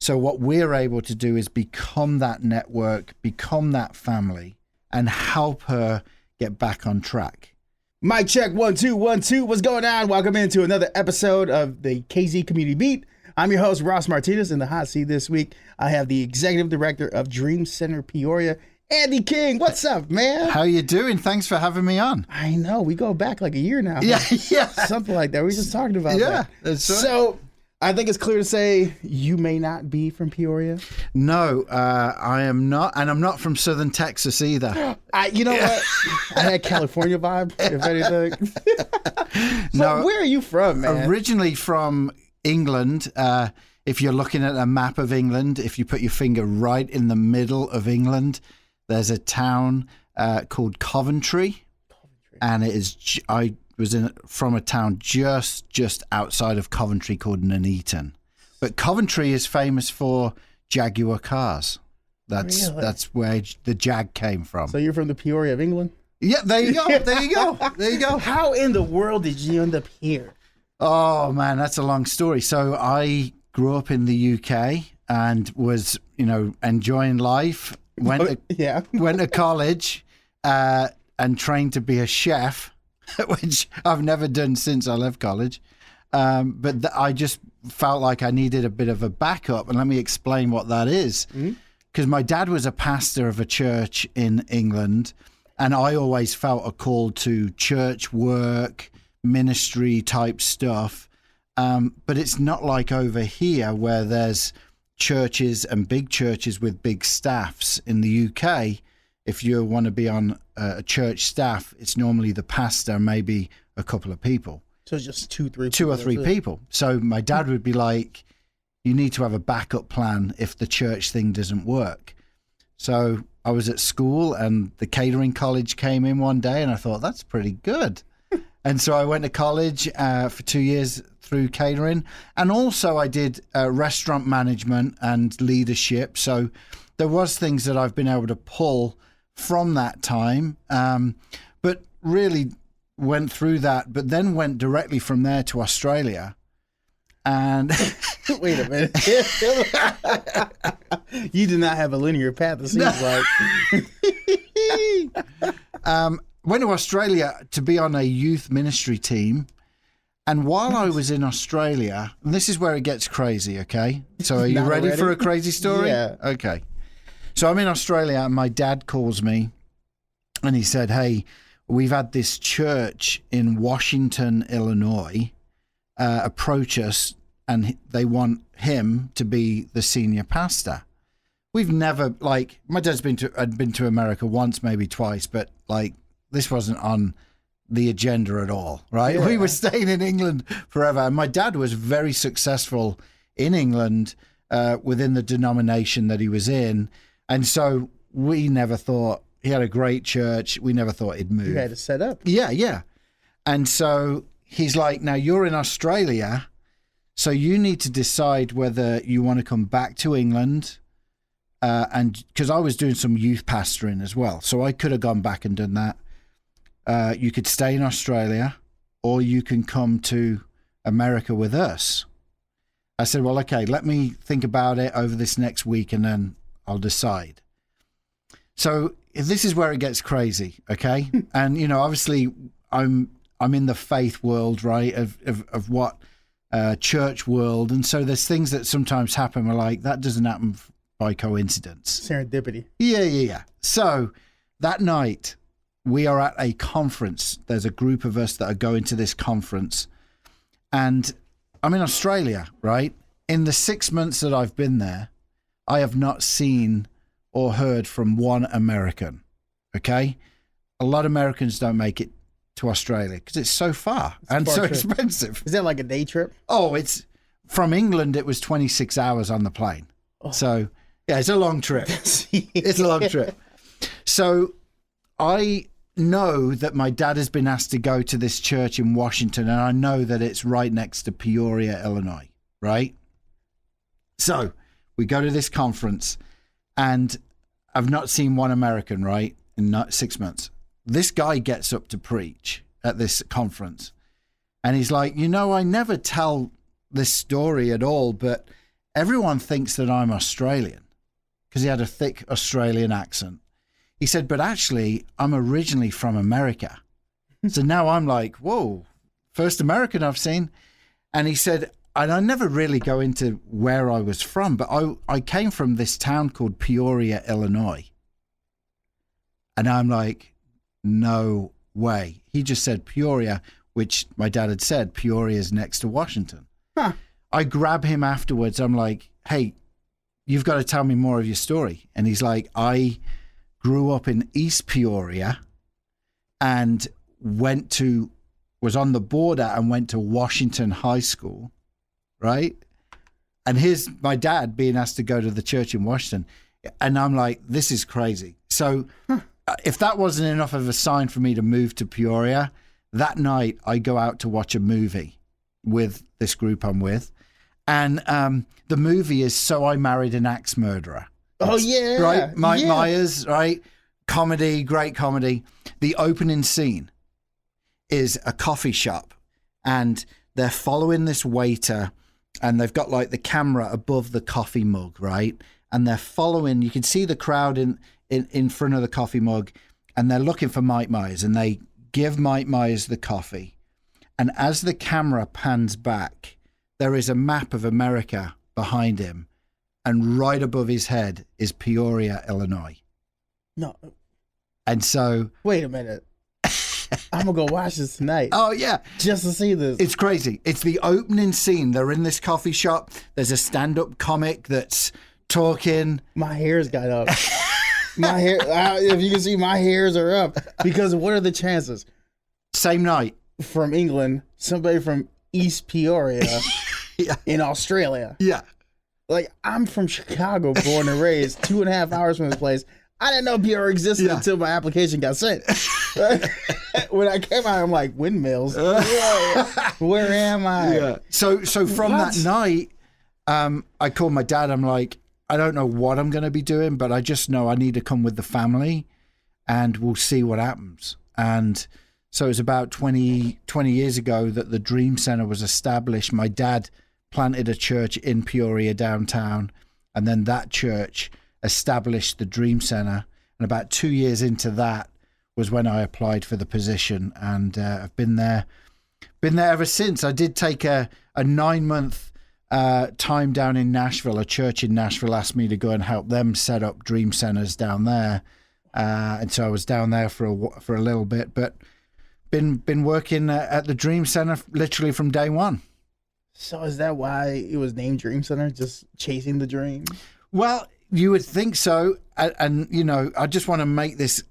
So what we're able to do is become that network, become that family, and help her get back on track. Mic check, 1 2 1 2. What's going on? Welcome into another episode of the KZ Community Beat. I'm your host, Ross Martinez. In the hot seat this week, I have the executive director of Dream Center Peoria, Andy King. What's up, man? How you doing? Thanks for having me on. I know. We go back like a year now. Yeah. Something like that. We were just talking about that. That's right. So, I think it's clear to say you may not be from Peoria. No, I am not. And I'm not from Southern Texas either. You know what? I had California vibe, if anything. So where are you from, man? Originally from England. If you're looking at a map of England, if you put your finger right in the middle of England, there's a town called Coventry. And it is, I was from a town just outside of Coventry called Nuneaton. But Coventry is famous for Jaguar cars. That's where the Jag came from. So you're from the Peoria of England? Yeah, there you go. There you go. There you go. How in the world did you end up here? Oh man, that's a long story. So I grew up in the UK and was, enjoying life. Went to college and trained to be a chef, which I've never done since I left college. But I just felt like I needed a bit of a backup. And let me explain what that is. Because my dad was a pastor of a church in England. And I always felt a call to church work, ministry type stuff. But it's not like over here where there's churches and big churches with big staffs. In the UK, if you want to be on a church staff, it's normally the pastor, maybe a couple of people. So it's just two or three people. So my dad would be like, you need to have a backup plan if the church thing doesn't work. So I was at school and the catering college came in one day and I thought, that's pretty good. And so I went to college for 2 years through catering. And also I did restaurant management and leadership. So there was things that I've been able to pull from that time, but really went through that, but then went directly from there to Australia. And wait a minute. You did not have a linear path, it seems like. Went to Australia to be on a youth ministry team. And while I was in Australia, and this is where it gets crazy, okay? So are you ready for a crazy story? Yeah. Okay. So I'm in Australia and my dad calls me and he said, hey, we've had this church in Washington, Illinois, approach us and they want him to be the senior pastor. We've never, my dad's had been to America once, maybe twice, but this wasn't on the agenda at all, right? Yeah. We were staying in England forever. And my dad was very successful in England within the denomination that he was in. And so we never thought, he had a great church. We never thought he'd move. You had to set up. Yeah. And so he's like, now you're in Australia, so you need to decide whether you want to come back to England. And because I was doing some youth pastoring as well. So I could have gone back and done that. You could stay in Australia or you can come to America with us. I said, well, okay, let me think about it over this next week and then I'll decide. So this is where it gets crazy, okay? And, obviously I'm in the faith world, right, of what church world. And so there's things that sometimes happen. We're like, that doesn't happen by coincidence. Serendipity. Yeah. So that night we are at a conference. There's a group of us that are going to this conference. And I'm in Australia, right? In the 6 months that I've been there, I have not seen or heard from one American, okay? A lot of Americans don't make it to Australia because it's so far and so expensive. Is that like a day trip? Oh, it's from England, it was 26 hours on the plane. Oh. So, yeah, it's a long trip. It's a long trip. So I know that my dad has been asked to go to this church in Washington, and I know that it's right next to Peoria, Illinois, right? So we go to this conference, and I've not seen one American, right, in 6 months. This guy gets up to preach at this conference, and he's like, I never tell this story at all, but everyone thinks that I'm Australian because he had a thick Australian accent. He said, but actually, I'm originally from America. So now I'm like, whoa, first American I've seen. And he said, and I never really go into where I was from, but I came from this town called Peoria, Illinois. And I'm like, no way. He just said Peoria, which my dad had said, Peoria is next to Washington. Huh. I grab him afterwards. I'm like, hey, you've got to tell me more of your story. And he's like, I grew up in East Peoria and was on the border and went to Washington High School, right? And here's my dad being asked to go to the church in Washington. And I'm like, this is crazy. So if that wasn't enough of a sign for me to move to Peoria, that night I go out to watch a movie with this group I'm with. And the movie is So I Married an Axe Murderer. Oh, yeah. Right? Mike Myers, right? Comedy, great comedy. The opening scene is a coffee shop and they're following this waiter and they've got like the camera above the coffee mug, right? And they're following, you can see the crowd in front of the coffee mug and they're looking for Mike Myers and they give Mike Myers the coffee. And as the camera pans back, there is a map of America behind him. And right above his head is Peoria, Illinois. No. And so... Wait a minute. I'm going to go watch this tonight. Oh, yeah. Just to see this. It's crazy. It's the opening scene. They're in this coffee shop. There's a stand-up comic that's talking. My hair's got up. My hair, if you can see, my hairs are up. Because what are the chances? Same night. From England, somebody from East Peoria in Australia. Yeah. Like, I'm from Chicago, born and raised, 2.5 hours from this place. I didn't know Peoria existed until my application got sent. When I came out, I'm like, windmills. Where am I? Yeah. So from that night, I called my dad. I'm like, I don't know what I'm going to be doing, but I just know I need to come with the family and we'll see what happens. And so it was about 20 years ago that the Dream Center was established. My dad planted a church in Peoria downtown, and then that church established the Dream Center. And about 2 years into that was when I applied for the position, and I've been there ever since. I did take a 9-month time down in Nashville. A church in Nashville asked me to go and help them set up Dream Centers down there, and so I was down there for a little bit, but been working at the Dream Center literally from day one. So is that why it was named Dream Center? Just chasing the dream? Well, you would think so. And you know, I just want to make this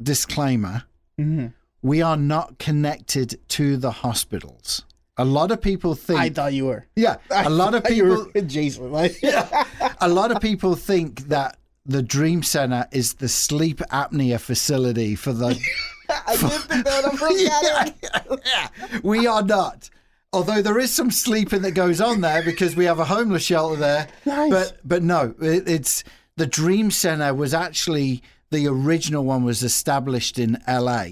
disclaimer. Mm-hmm. We are not connected to the hospitals. A lot of people think... I thought you were. Yeah. A lot of people... Jason, like... Yeah. A lot of people think that the Dream Center is the sleep apnea facility for the... I did think that when I first got it. Yeah. We are not. Although there is some sleeping that goes on there because we have a homeless shelter there. Nice. But no, it's the Dream Center was actually, the original one was established in LA.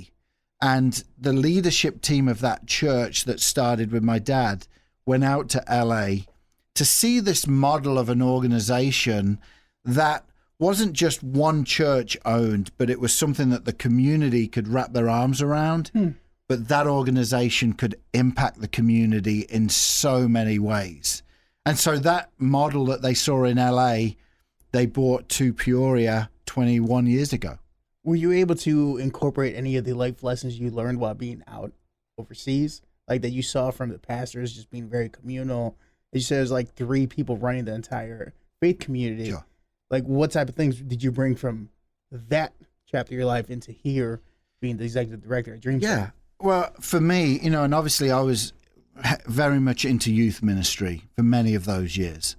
And the leadership team of that church that started with my dad went out to LA to see this model of an organization that wasn't just one church owned, but it was something that the community could wrap their arms around. But that organization could impact the community in so many ways. And so that model that they saw in LA, they brought to Peoria 21 years ago. Were you able to incorporate any of the life lessons you learned while being out overseas? Like that you saw from the pastors just being very communal? As you said, there's like 3 people running the entire faith community. Sure. Like what type of things did you bring from that chapter of your life into here being the executive director at Dream Center? Yeah. Well, for me, you know, and obviously I was very much into youth ministry for many of those years.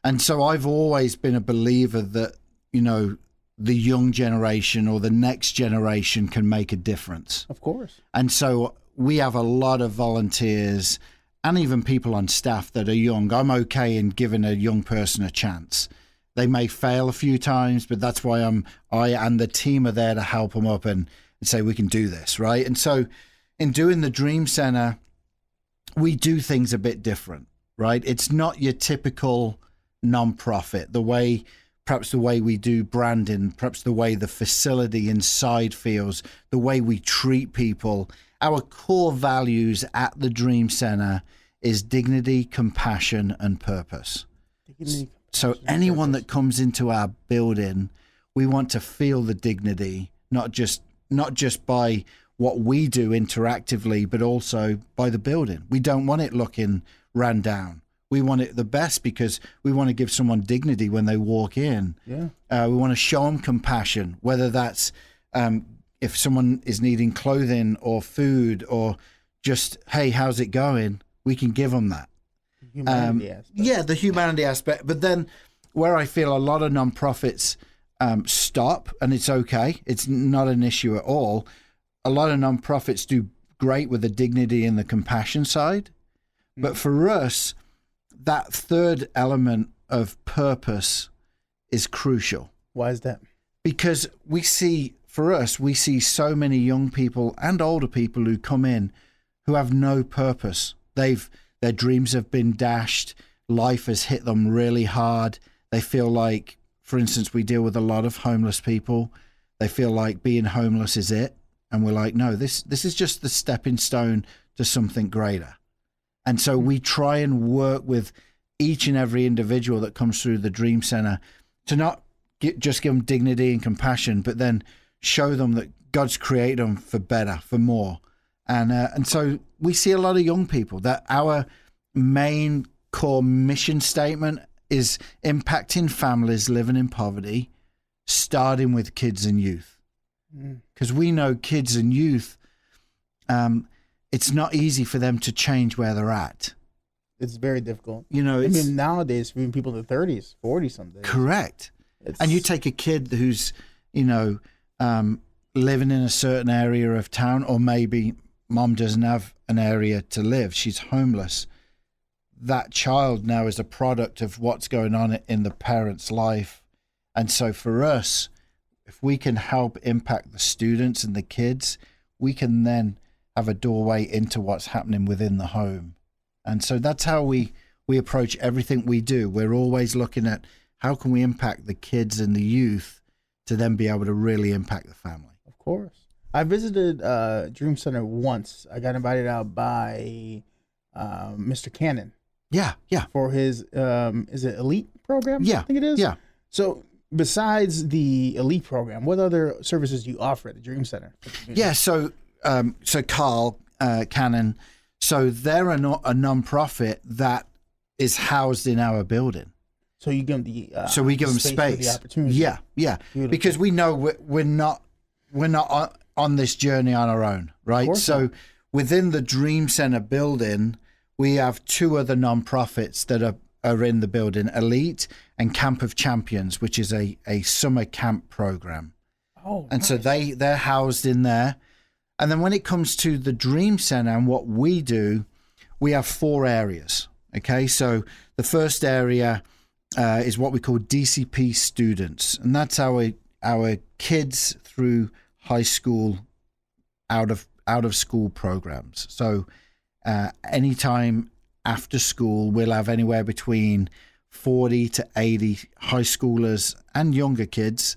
And so I've always been a believer that, you know, the young generation or the next generation can make a difference. Of course. And so we have a lot of volunteers and even people on staff that are young. I'm okay in giving a young person a chance. They may fail a few times, but that's why I and the team are there to help them up and say, we can do this, right? And so in doing the Dream Center, we do things a bit different, right? It's not your typical non-profit, perhaps the way we do branding, perhaps the way the facility inside feels, the way we treat people. Our core values at the Dream Center is dignity, compassion, and purpose. So anyone that comes into our building, we want to feel the dignity, not just by what we do interactively, but also by the building. We don't want it looking ran down. We want it the best because we want to give someone dignity when they walk in. Yeah. We want to show them compassion, whether that's if someone is needing clothing or food or just, hey, how's it going? We can give them that. Humanity aspect. Yeah, the humanity aspect. But then where I feel a lot of nonprofits stop, and it's okay, it's not an issue at all. A lot of nonprofits do great with the dignity and the compassion side. But for us, that third element of purpose is crucial. Why is that? Because we see so many young people and older people who come in who have no purpose. Their dreams have been dashed. Life has hit them really hard. They feel like, for instance, we deal with a lot of homeless people. They feel like being homeless is it. And we're like, no, this is just the stepping stone to something greater. And so we try and work with each and every individual that comes through the Dream Center to not just give them dignity and compassion, but then show them that God's created them for better, for more. And so we see a lot of young people that our main core mission statement is impacting families living in poverty, starting with kids and youth. Because we know kids and youth, it's not easy for them to change where they're at. It's very difficult. You know, nowadays, even people in their 30s, 40 something. Correct. And you take a kid who's, living in a certain area of town, or maybe mom doesn't have an area to live. She's homeless. That child now is a product of what's going on in the parent's life. And so for us, if we can help impact the students and the kids, we can then have a doorway into what's happening within the home. And so that's how we approach everything we do. We're always looking at how can we impact the kids and the youth to then be able to really impact the family. Of course. I visited Dream Center once. I got invited out by Mr. Cannon. Yeah. For his, is it Elite program? Yeah. I think it is. Yeah. So besides the Elite program, what other services do you offer at the Dream Center? Yeah. So Carl Cannon, so they're a nonprofit that is housed in our building. So you give them the so we give them space. The opportunity. Yeah. Beautiful. Because we know we're not on this journey on our own, right? So within the Dream Center building, we have two other nonprofits that are in the building: Elite and Camp of Champions, which is a summer camp program. Oh, and nice. so they're housed in there. And then when it comes to the Dream Center and what we do, we have 4 areas. Okay, so the first area is what we call DCP students, and that's our kids through high school, out of school programs. So anytime after school, we'll have anywhere between 40 to 80 high schoolers and younger kids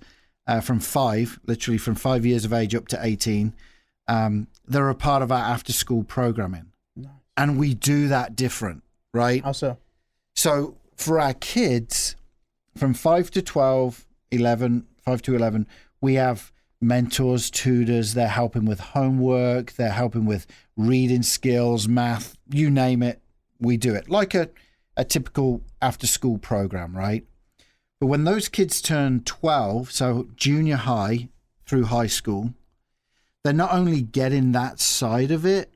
from 5 years of age up to 18. They're a part of our after school programming. Nice. And we do that different, right? How so? So for our kids from 5 to 12, 5 to 11, we have mentors, tutors. They're helping with homework. They're helping with reading skills, math, you name it. We do it like a typical after school program, right? But when those kids turn 12, so junior high through high school, they're not only getting that side of it,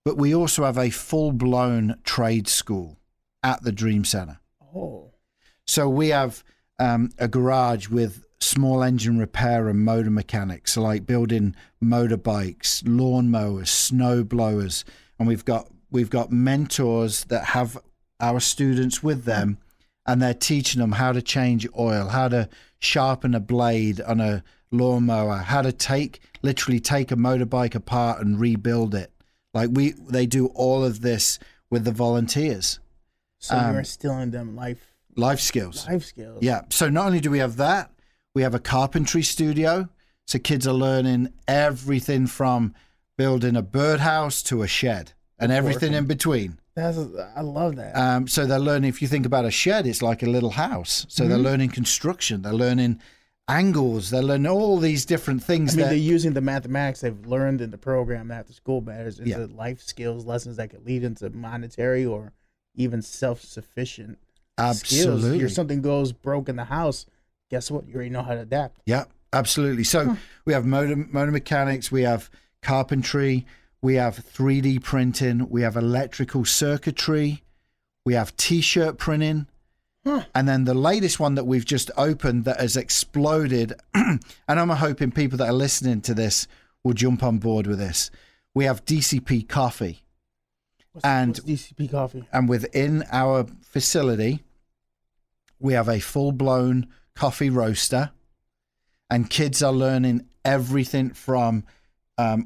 but we also have a full-blown trade school at the Dream Center. Oh. So we have a garage with small engine repair and motor mechanics, so like building motorbikes, lawnmowers, snow blowers, and we've got mentors that have our students with them, and they're teaching them how to change oil, how to sharpen a blade on a lawnmower, how to literally take a motorbike apart and rebuild it. Like they do all of this with the volunteers. So you're instilling them life Life skills. Life skills. Yeah. So not only do we have that, we have a carpentry studio. So kids are learning everything from building a birdhouse to a shed and everything in between. I love that. So they're learning, if you think about a shed, it's like a little house. So they're learning construction. They're learning angles. They're learning all these different things. They're using the mathematics they've learned in the program after school matters into life skills, lessons that could lead into monetary or even self-sufficient skills. If something goes broke in the house, guess what? You already know how to adapt. Yeah, absolutely. So we have motor mechanics, we have carpentry, we have 3D printing, we have electrical circuitry, we have T-shirt printing. And then the latest one that we've just opened that has exploded, and I'm hoping people that are listening to this will jump on board with this. We have DCP coffee. What's DCP coffee? And within our facility, we have a full-blown coffee roaster, and kids are learning everything from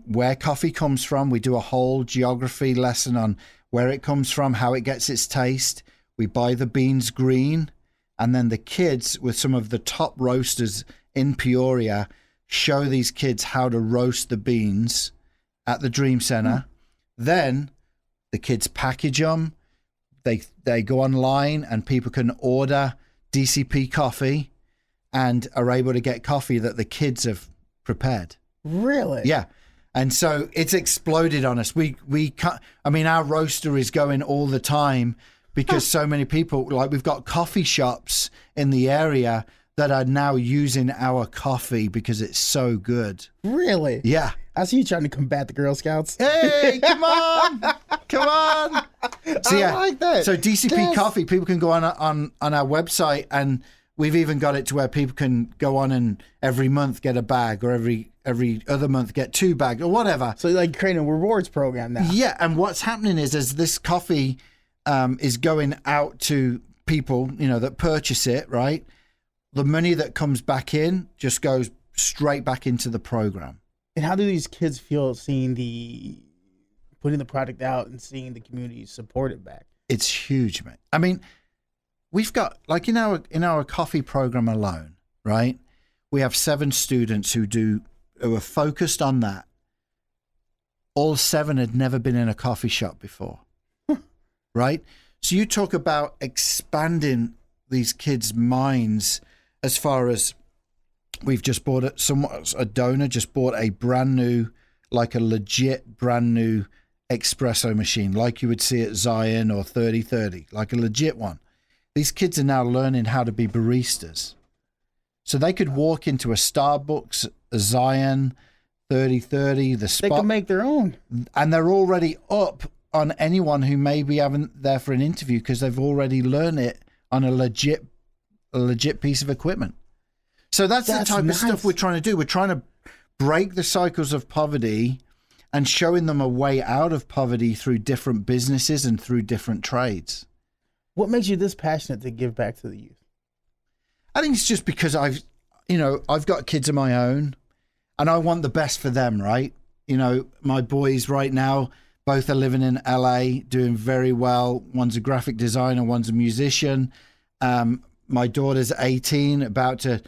where coffee comes from. We do a whole geography lesson on where it comes from, how it gets its taste. We buy the beans green, and then the kids with some of the top roasters in Peoria show these kids how to roast the beans at the Dream Center. Then the kids package them. They go online and people can order DCP coffee and are able to get coffee that the kids have prepared. Really? Yeah. And so it's exploded on us. We can't, our roaster is going all the time because so many people, like we've got coffee shops in the area that are now using our coffee because it's so good. Really? Yeah. I see you trying to combat the Girl Scouts. Hey, come on. Come on. So, I like that. So DCP coffee, people can go on our website, and we've even got it to where people can go on and every month get a bag, or every other month get 2 bags or whatever. So like creating a rewards program now. Yeah. And what's happening is as this coffee is going out to people, that purchase it, right? The money that comes back in just goes straight back into the program. And how do these kids feel putting the product out and seeing the community support it back? It's huge, man. We've got, like in our coffee program alone, right? We have 7 students who are focused on that. All 7 had never been in a coffee shop before. Right? So you talk about expanding these kids' minds as far as we've just bought a donor just bought a brand new, like a legit brand new espresso machine, like you would see at Zion or 3030, like a legit one. These kids are now learning how to be baristas. So they could walk into a Starbucks, a Zion, 3030, the Spot. They can make their own. And they're already up on anyone who may be there for an interview because they've already learned it on a legit piece of equipment. So that's the type of stuff we're trying to do. We're trying to break the cycles of poverty and showing them a way out of poverty through different businesses and through different trades. What makes you this passionate to give back to the youth? I think it's just because I've got kids of my own and I want the best for them, right? My boys right now, both are living in LA, doing very well. One's a graphic designer, one's a musician. My daughter's 18, about to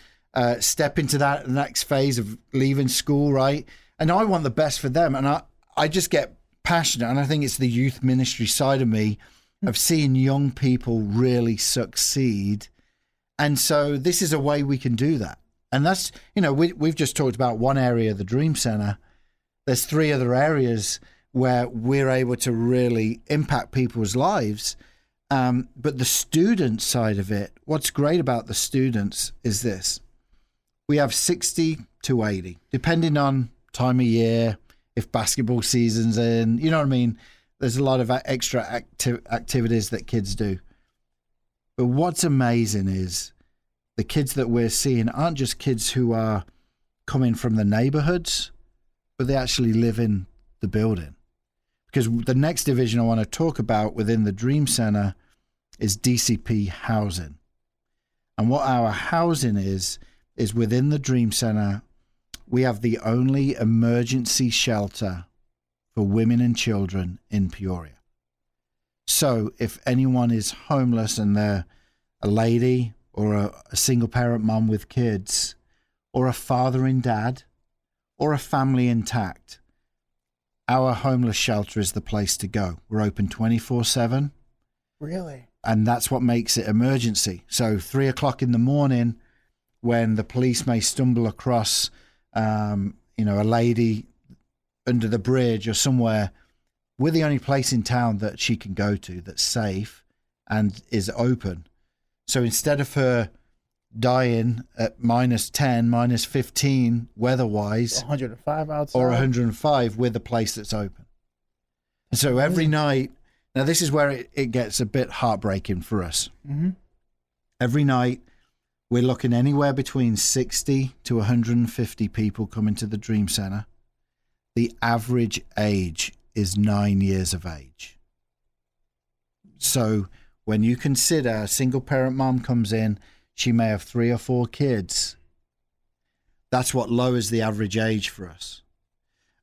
step into that next phase of leaving school, right? And I want the best for them. And I just get passionate. And I think it's the youth ministry side of me of seeing young people really succeed. And so this is a way we can do that. And that's, we've just talked about one area of the Dream Center. There's 3 other areas where we're able to really impact people's lives. But the student side of it, what's great about the students is this. We have 60 to 80, depending on time of year, if basketball season's in, you know what I mean? There's a lot of extra activities that kids do. But what's amazing is the kids that we're seeing aren't just kids who are coming from the neighborhoods, but they actually live in the building. Because the next division I want to talk about within the Dream Center is DCP housing. And what our housing is within the Dream Center, we have the only emergency shelter for women and children in Peoria. So if anyone is homeless and they're a lady or a single parent mom with kids, or a father and dad, or a family intact, our homeless shelter is the place to go. We're open 24/7. Really? And that's what makes it emergency. So 3:00 in the morning, when the police may stumble across, a lady under the bridge or somewhere, we're the only place in town that she can go to that's safe and is open. So instead of her dying at -10, -15 weather-wise, 105 outside, or 105, we're the place that's open. And so every night, now this is where it gets a bit heartbreaking for us. Mm-hmm. Every night, we're looking anywhere between 60 to 150 people coming to the Dream Center. The average age is 9 years of age. So when you consider a single parent mom comes in, she may have 3 or 4 kids. That's what lowers the average age for us.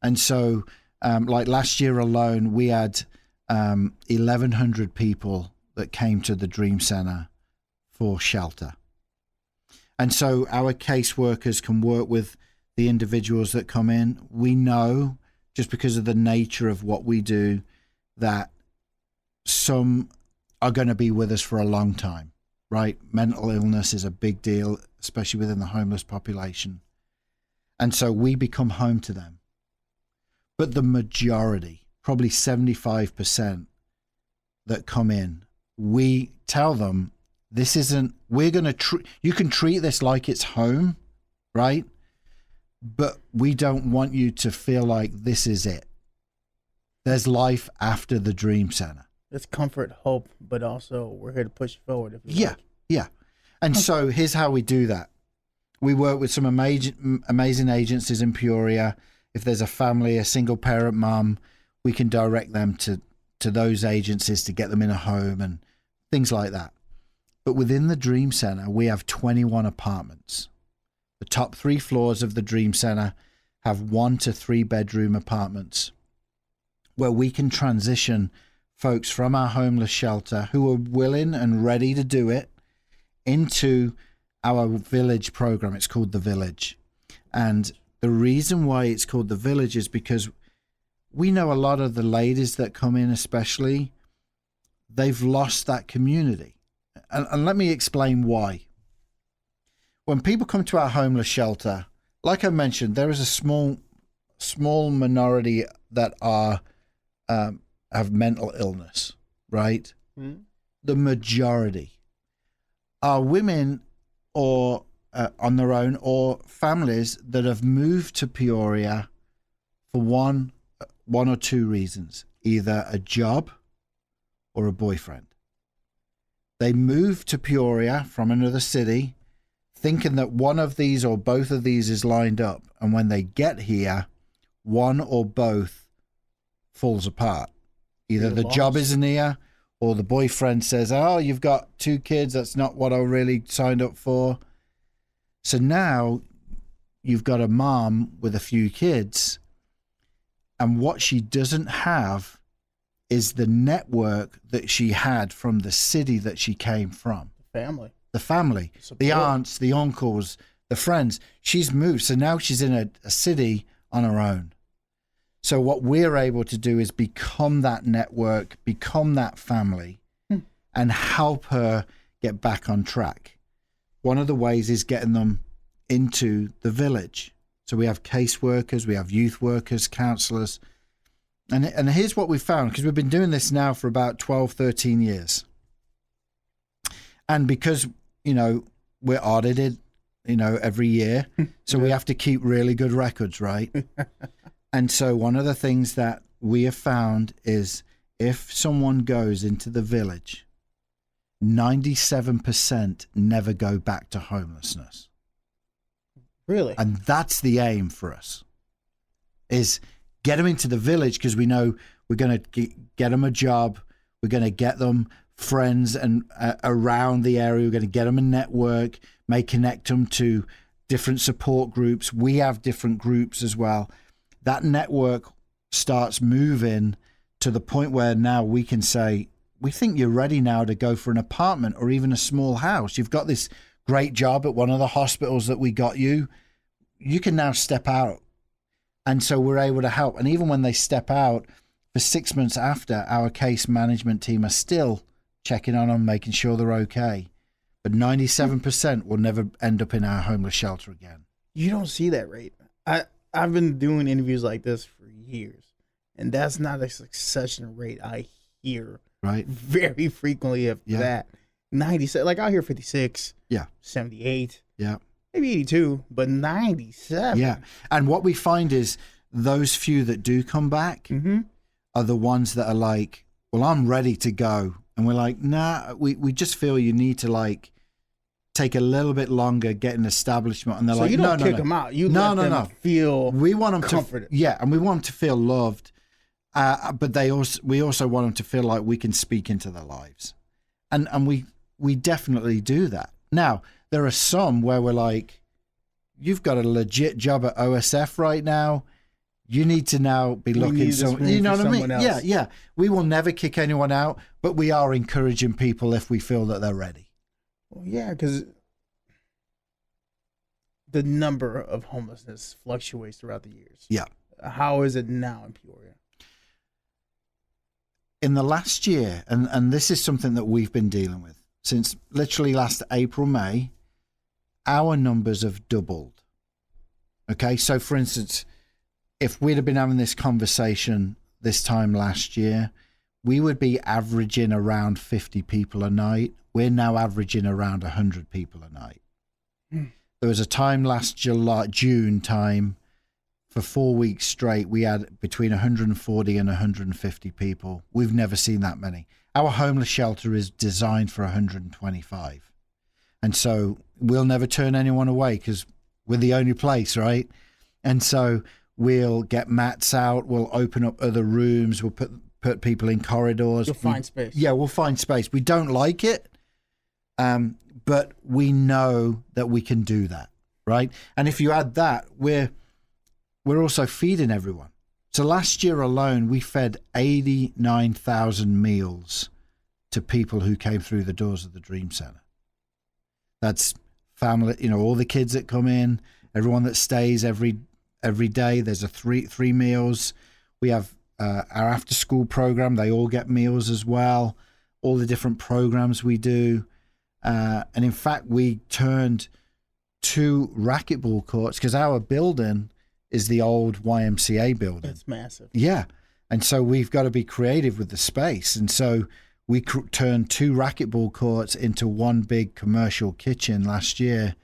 And so, like last year alone, we had 1,100 people that came to the Dream Center for shelter. And so our caseworkers can work with the individuals that come in. We know, just because of the nature of what we do, that some are going to be with us for a long time, right? Mental illness is a big deal, especially within the homeless population. And so we become home to them. But the majority, probably 75% that come in, we tell them, this isn't, we're going to, you can treat this like it's home, right? But we don't want you to feel like this is it. There's life after the Dream Center. It's comfort, hope, but also we're here to push you forward. If you like. Yeah. And so here's how we do that. We work with some amazing agencies in Peoria. If there's a family, a single parent mom, we can direct them to those agencies to get them in a home and things like that. But within the Dream Center, we have 21 apartments. The top 3 floors of the Dream Center have 1 to 3 bedroom apartments where we can transition folks from our homeless shelter who are willing and ready to do it into our village program. It's called The Village. And the reason why it's called The Village is because we know a lot of the ladies that come in, especially, they've lost that community. And let me explain why. When people come to our homeless shelter, like I mentioned, there is a small minority that are have mental illness, right? Mm. The majority are women or on their own, or families that have moved to Peoria for one or two reasons, either a job or a boyfriend. They move to Peoria from another city thinking that one of these or both of these is lined up. And when they get here, one or both falls apart. Either the job isn't here or the boyfriend says, oh, you've got 2 kids. That's not what I really signed up for. So now you've got a mom with a few kids. And what she doesn't have is the network that she had from the city that she came from. The family, the aunts, the uncles, the friends. She's moved. So now she's in a city on her own. So what we're able to do is become that network, become that family, and help her get back on track. One of the ways is getting them into the village. So we have caseworkers, we have youth workers, counselors. And here's what we found, because we've been doing this now for about 12, 13 years. And because, we're audited, every year, so we have to keep really good records, right? And so one of the things that we have found is if someone goes into the village, 97% never go back to homelessness. Really? And that's the aim for us, is get them into the village, because we know we're going to get them a job. We're going to get them friends and around the area. We're going to get them a network, may connect them to different support groups. We have different groups as well. That network starts moving to the point where now we can say, we think you're ready now to go for an apartment or even a small house. You've got this great job at one of the hospitals that we got you. You can now step out. And so we're able to help. And even when they step out, for 6 months after, our case management team are still checking on them, making sure they're okay. But 97% will never end up in our homeless shelter again. You don't see that rate. I've been doing interviews like this for years, and that's not a succession rate I hear very frequently of that. 97, like I'll hear 56, 78, maybe 82, but 97. Yeah. And what we find is those few that do come back are the ones that are like, well, I'm ready to go. And we're like, nah, we just feel you need to like take a little bit longer, get an establishment. And they're like, you don't kick them out. You let them feel comforted. And we want them to feel loved. But we also want them to feel like we can speak into their lives. And we definitely do that. Now, there are some where we're like, you've got a legit job at OSF right now. You need to now be looking somewhere. You know what I mean? Else. Yeah. We will never kick anyone out, but we are encouraging people if we feel that they're ready. Well, yeah, because the number of homelessness fluctuates throughout the years. Yeah. How is it now in Peoria? In the last year, and this is something that we've been dealing with since literally last April, May, our numbers have doubled. Okay, so for instance, if we'd have been having this conversation this time last year, we would be averaging around 50 people a night. We're now averaging around 100 people a night. There was a time last June time, for 4 weeks straight, we had between 140 and 150 people. We've never seen that many. Our homeless shelter is designed for 125. And so we'll never turn anyone away because we're the only place, right? And so we'll get mats out. We'll open up other rooms. We'll put people in corridors. You'll find space. Yeah, we'll find space. We don't like it, but we know that we can do that, right? And if you add that, we're also feeding everyone. So last year alone, we fed 89,000 meals to people who came through the doors of the Dream Center. That's family, all the kids that come in, everyone that stays every day. There's three meals. We have our after school program. They all get meals as well. All the different programs we do. And in fact, we turned 2 racquetball courts because our building is the old YMCA building. That's massive. Yeah. And so we've got to be creative with the space. And so we turned 2 racquetball courts into 1 big commercial kitchen last year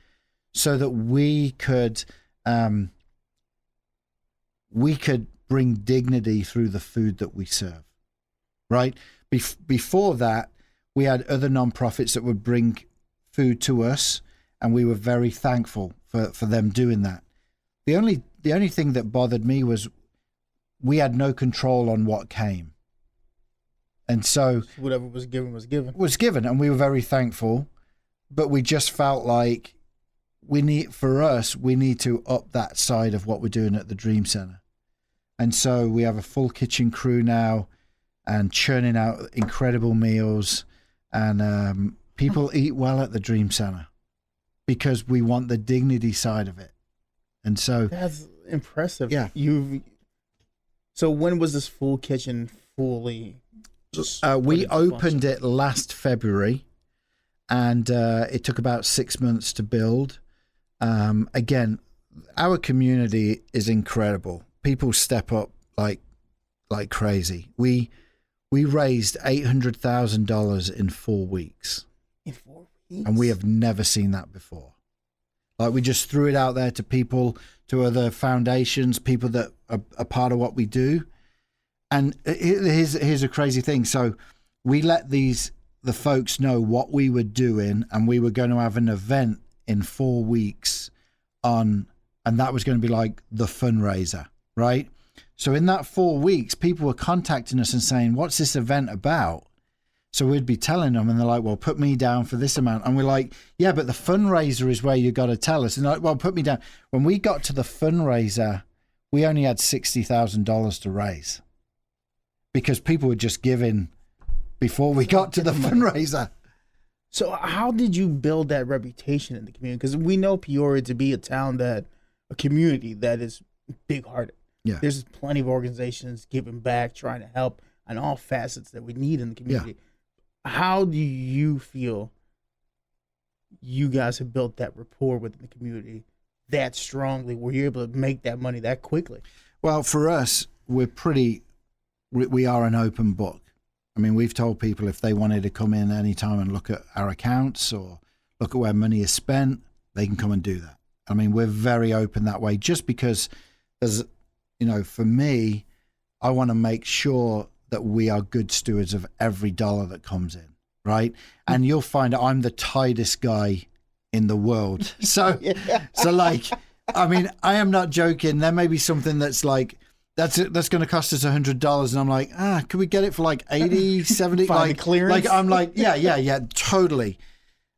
so that we could bring dignity through the food that we serve, right? Before that, we had other nonprofits that would bring food to us, and we were very thankful for them doing that. The only thing that bothered me was we had no control on what came. And so whatever was given was given. Was given, and we were very thankful, but we just felt like we need to up that side of what we're doing at the Dream Center. And so we have a full kitchen crew now and churning out incredible meals, and people eat well at the Dream Center because we want the dignity side of it. And so that's impressive. Yeah. So when was this full kitchen fully? We opened it last February, and it took about 6 months to build. Again, our community is incredible. People step up like crazy. We raised $800,000 in 4 weeks. In 4 weeks? And we have never seen that before. Like, we just threw it out there to people, to other foundations, people that are part of what we do. And here's a crazy thing. So we let the folks know what we were doing, and we were going to have an event in 4 weeks and that was going to be like the fundraiser, right? So in that 4 weeks, people were contacting us and saying, what's this event about? So we'd be telling them, and they're like, well, put me down for this amount. And we're like, yeah, but the fundraiser is where you got to tell us. And they're like, well, put me down. When we got to the fundraiser, we only had $60,000 to raise because people were just giving before we got to the fundraiser. So how did you build that reputation in the community? Because we know Peoria to be a community that is big-hearted. Yeah. There's plenty of organizations giving back, trying to help on all facets that we need in the community. Yeah. How do you feel you guys have built that rapport within the community that strongly where you're able to make that money that quickly? Well, for us, we are an open book. I mean, we've told people if they wanted to come in anytime and look at our accounts or look at where money is spent, they can come and do that. I mean, we're very open that way just because there's, for me, I want to make sure that we are good stewards of every dollar that comes in, right? And you'll find I'm the tightest guy in the world. So, I mean, I am not joking. There may be something that's like, that's going to cost us $100. And I'm like, could we get it for like 80, 70? Find the clearance. I'm like, yeah, totally.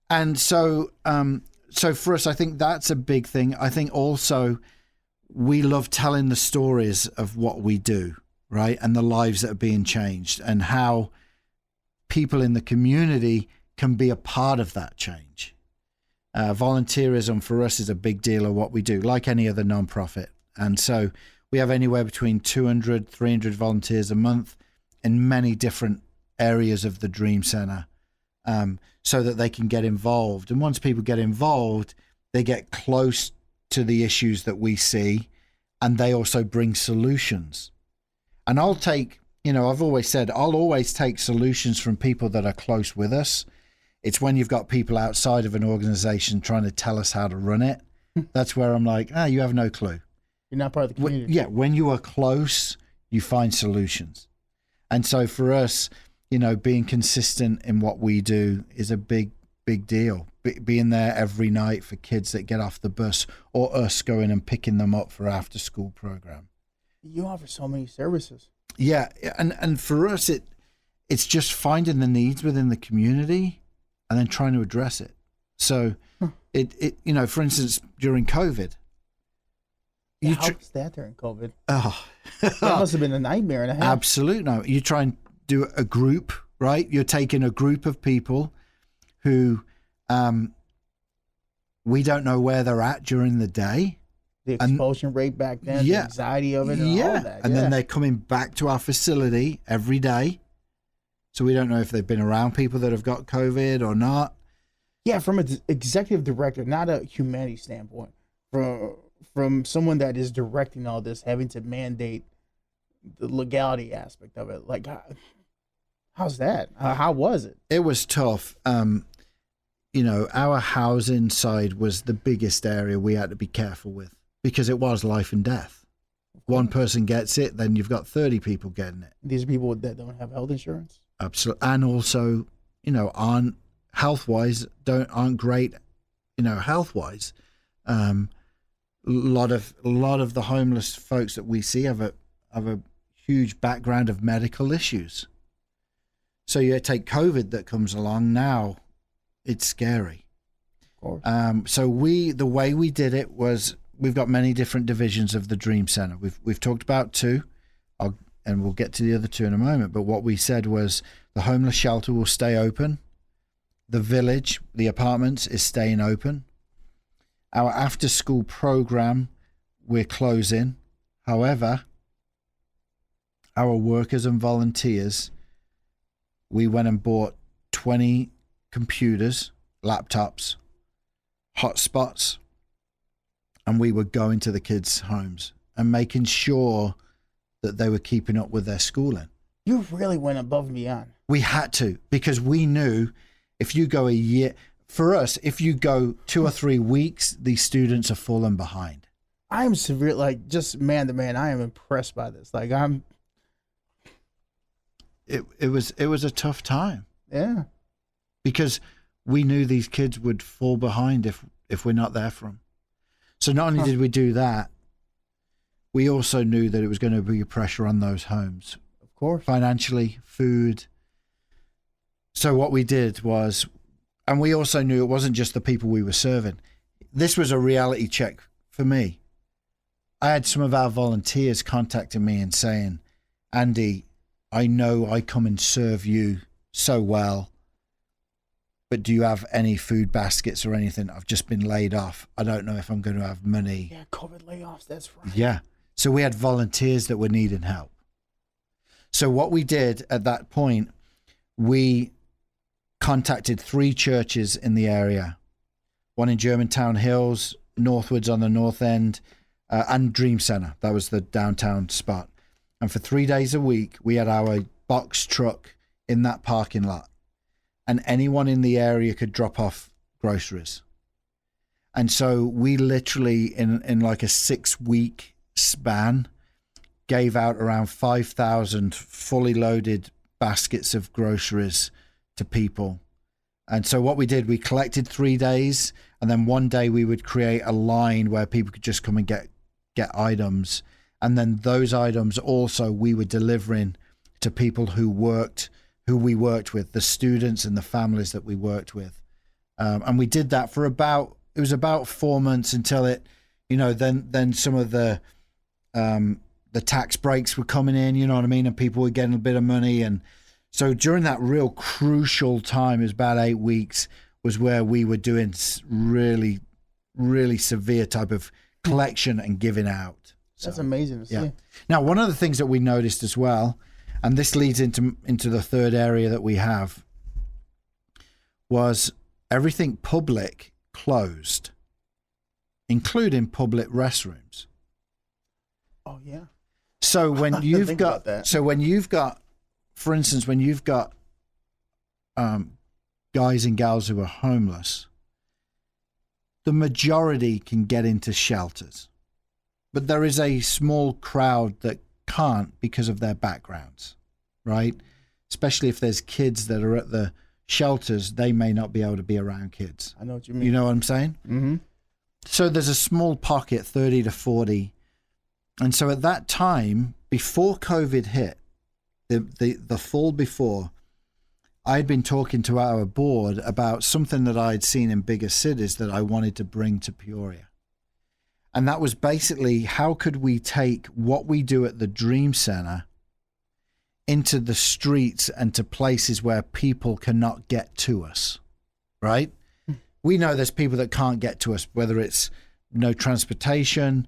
And so for us, I think that's a big thing. I think also we love telling the stories of what we do, right? And the lives that are being changed and how people in the community can be a part of that change. Volunteerism for us is a big deal of what we do, like any other nonprofit. And so we have anywhere between 200, 300 volunteers a month in many different areas of the Dream Center, so that they can get involved. And once people get involved, they get close to the issues that we see, and they also bring solutions. And I'll take, I've always said, I'll always take solutions from people that are close with us. It's when you've got people outside of an organization trying to tell us how to run it. That's where I'm like, you have no clue. You're not part of the community. When you are close, you find solutions. And so for us, being consistent in what we do is a big, big deal. Being there every night for kids that get off the bus or us going and picking them up for after school program. You offer so many services. Yeah. And for us, it's just finding the needs within the community and then trying to address it. So for instance, during COVID, how was that during COVID? Oh, that must have been a nightmare and a half. Absolutely. No, you try and do a group, right? You're taking a group of people who we don't know where they're at during the day. The expulsion rate back then, the anxiety of it, and all of that. And then they're coming back to our facility every day. So we don't know if they've been around people that have got COVID or not. Yeah, from an executive director, not a humanities standpoint, from someone that is directing all this, having to mandate the legality aspect of it. Like, how's that? How was it? It was tough. Our housing side was the biggest area we had to be careful with because it was life and death. One person gets it, then you've got 30 people getting it. These are people that don't have health insurance? Absolutely. And also, aren't health-wise, aren't great, health-wise. A lot of the homeless folks that we see have a huge background of medical issues. So you take COVID that comes along now, it's scary. Of course. So the way we did it was we've got many different divisions of the Dream Center. We've talked about two, and we'll get to the other two in a moment. But what we said was the homeless shelter will stay open. The village, the apartments, is staying open. Our after-school program, we're closing. However, our workers and volunteers, we went and bought 20 computers, laptops, hotspots, and we were going to the kids' homes and making sure that they were keeping up with their schooling. You really went above and beyond. We had to, because we knew if you go a year... For us, if you go 2 or 3 weeks, these students are falling behind. I am severe, just man to man. I am impressed by this. It was a tough time. Yeah, because we knew these kids would fall behind if we're not there for them. So not only did we do that, we also knew that it was going to be pressure on those homes. Of course, financially, food. So what we did was. And we also knew it wasn't just the people we were serving. This was a reality check for me. I had some of our volunteers contacting me and saying, Andy, I know I come and serve you so well, but do you have any food baskets or anything? I've just been laid off. I don't know if I'm going to have money. Yeah, COVID layoffs, that's right. Yeah. So we had volunteers that were needing help. So what we did at that point, we contacted 3 churches in the area, one in Germantown Hills, northwards on the north end, and Dream Center. That was the downtown spot. And for 3 days a week, we had our box truck in that parking lot. And anyone in the area could drop off groceries. And so we literally, in like a 6-week span, gave out around 5,000 fully loaded baskets of groceries to people. And so what we did, we collected 3 days, and then one day we would create a line where people could just come and get items. And then those items also we were delivering to people who we worked with, the students and the families that we worked with. And we did that for about 4 months until it, then some of the tax breaks were coming in, you know what I mean? And people were getting a bit of money. And so during that real crucial time, it was about 8 weeks, was where we were doing really, really severe type of collection and giving out. So, that's amazing to see. Yeah. Now, one of the things that we noticed as well, and this leads into the third area that we have, was everything public closed, including public restrooms. Oh yeah. So when you've got, for instance, when you've got guys and gals who are homeless, the majority can get into shelters, but there is a small crowd that can't because of their backgrounds, right? Especially if there's kids that are at the shelters, they may not be able to be around kids. I know what you mean. You know what I'm saying? Mm-hmm. So there's a small pocket, 30 to 40. And so at that time, before COVID hit, the fall before, I'd been talking to our board about something that I'd seen in bigger cities that I wanted to bring to Peoria. And that was basically, how could we take what we do at the Dream Center into the streets and to places where people cannot get to us, right? We know there's people that can't get to us, whether it's no transportation,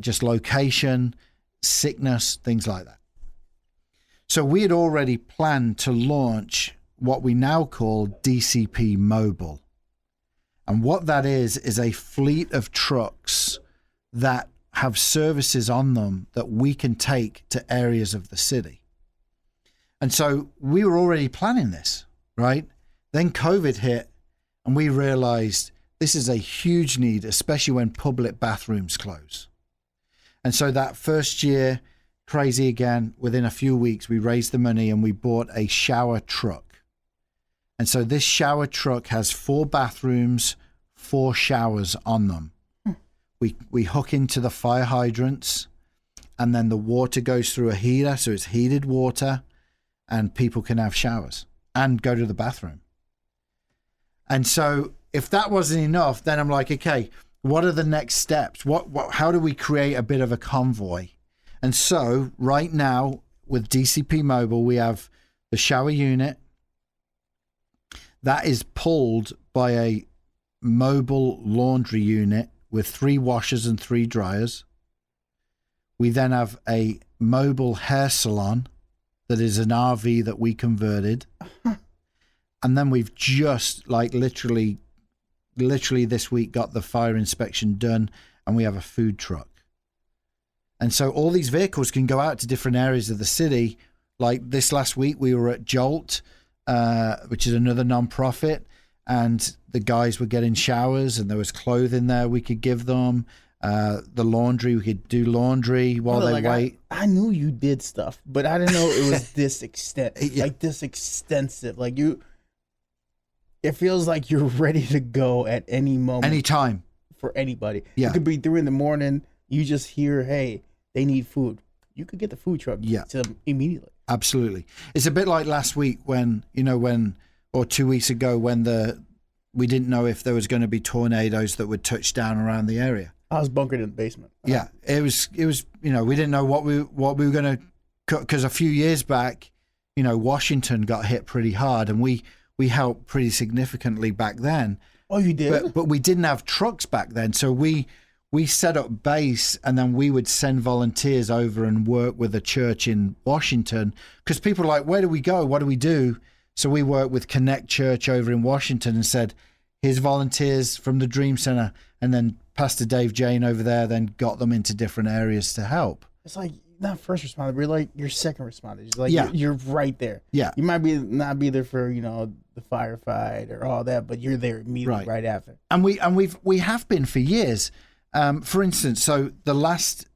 just location, sickness, things like that. So we had already planned to launch what we now call DCP Mobile. And what that is a fleet of trucks that have services on them that we can take to areas of the city. And so we were already planning this, right? Then COVID hit and we realized this is a huge need, especially when public bathrooms close. And so that first year, crazy again, within a few weeks, we raised the money and we bought a shower truck. And so this shower truck has 4 bathrooms, 4 showers on them. We hook into the fire hydrants, and then the water goes through a heater, so it's heated water, and people can have showers and go to the bathroom. And so if that wasn't enough, then I'm like, okay, what are the next steps? How do we create a bit of a convoy? And so right now with DCP Mobile, we have the shower unit that is pulled by a mobile laundry unit with 3 washers and 3 dryers. We then have a mobile hair salon that is an RV that we converted. And then we've just literally this week got the fire inspection done, and we have a food truck. And so all these vehicles can go out to different areas of the city. Like this last week, we were at Jolt, which is another nonprofit, and the guys were getting showers, and there was clothing there we could give them. The laundry, we could do laundry while they wait. I knew you did stuff, but I didn't know it was this extent, this extensive. It feels like you're ready to go at any moment, anytime, for anybody. Yeah. It could be 3 in. You just hear, hey, they need food. You could get the food truck to them immediately. Absolutely. It's a bit like last week or 2 weeks ago when we didn't know if there was going to be tornadoes that would touch down around the area. I was bunkered in the basement. Yeah, it was we didn't know what we were going to, because a few years back, Washington got hit pretty hard, and we helped pretty significantly back then. Oh, you did? But we didn't have trucks back then, so we set up base, and then we would send volunteers over and work with a church in Washington, because people were like, where do we go? What do we do? So we worked with Connect Church over in Washington and said, here's volunteers from the Dream Center. And then Pastor Dave Jane over there then got them into different areas to help. It's like not first responder, but like your second responders. It's like you're right there. Yeah. You might not be there for, the firefight or all that, but you're there immediately right after. And we have been for years. For instance, so the last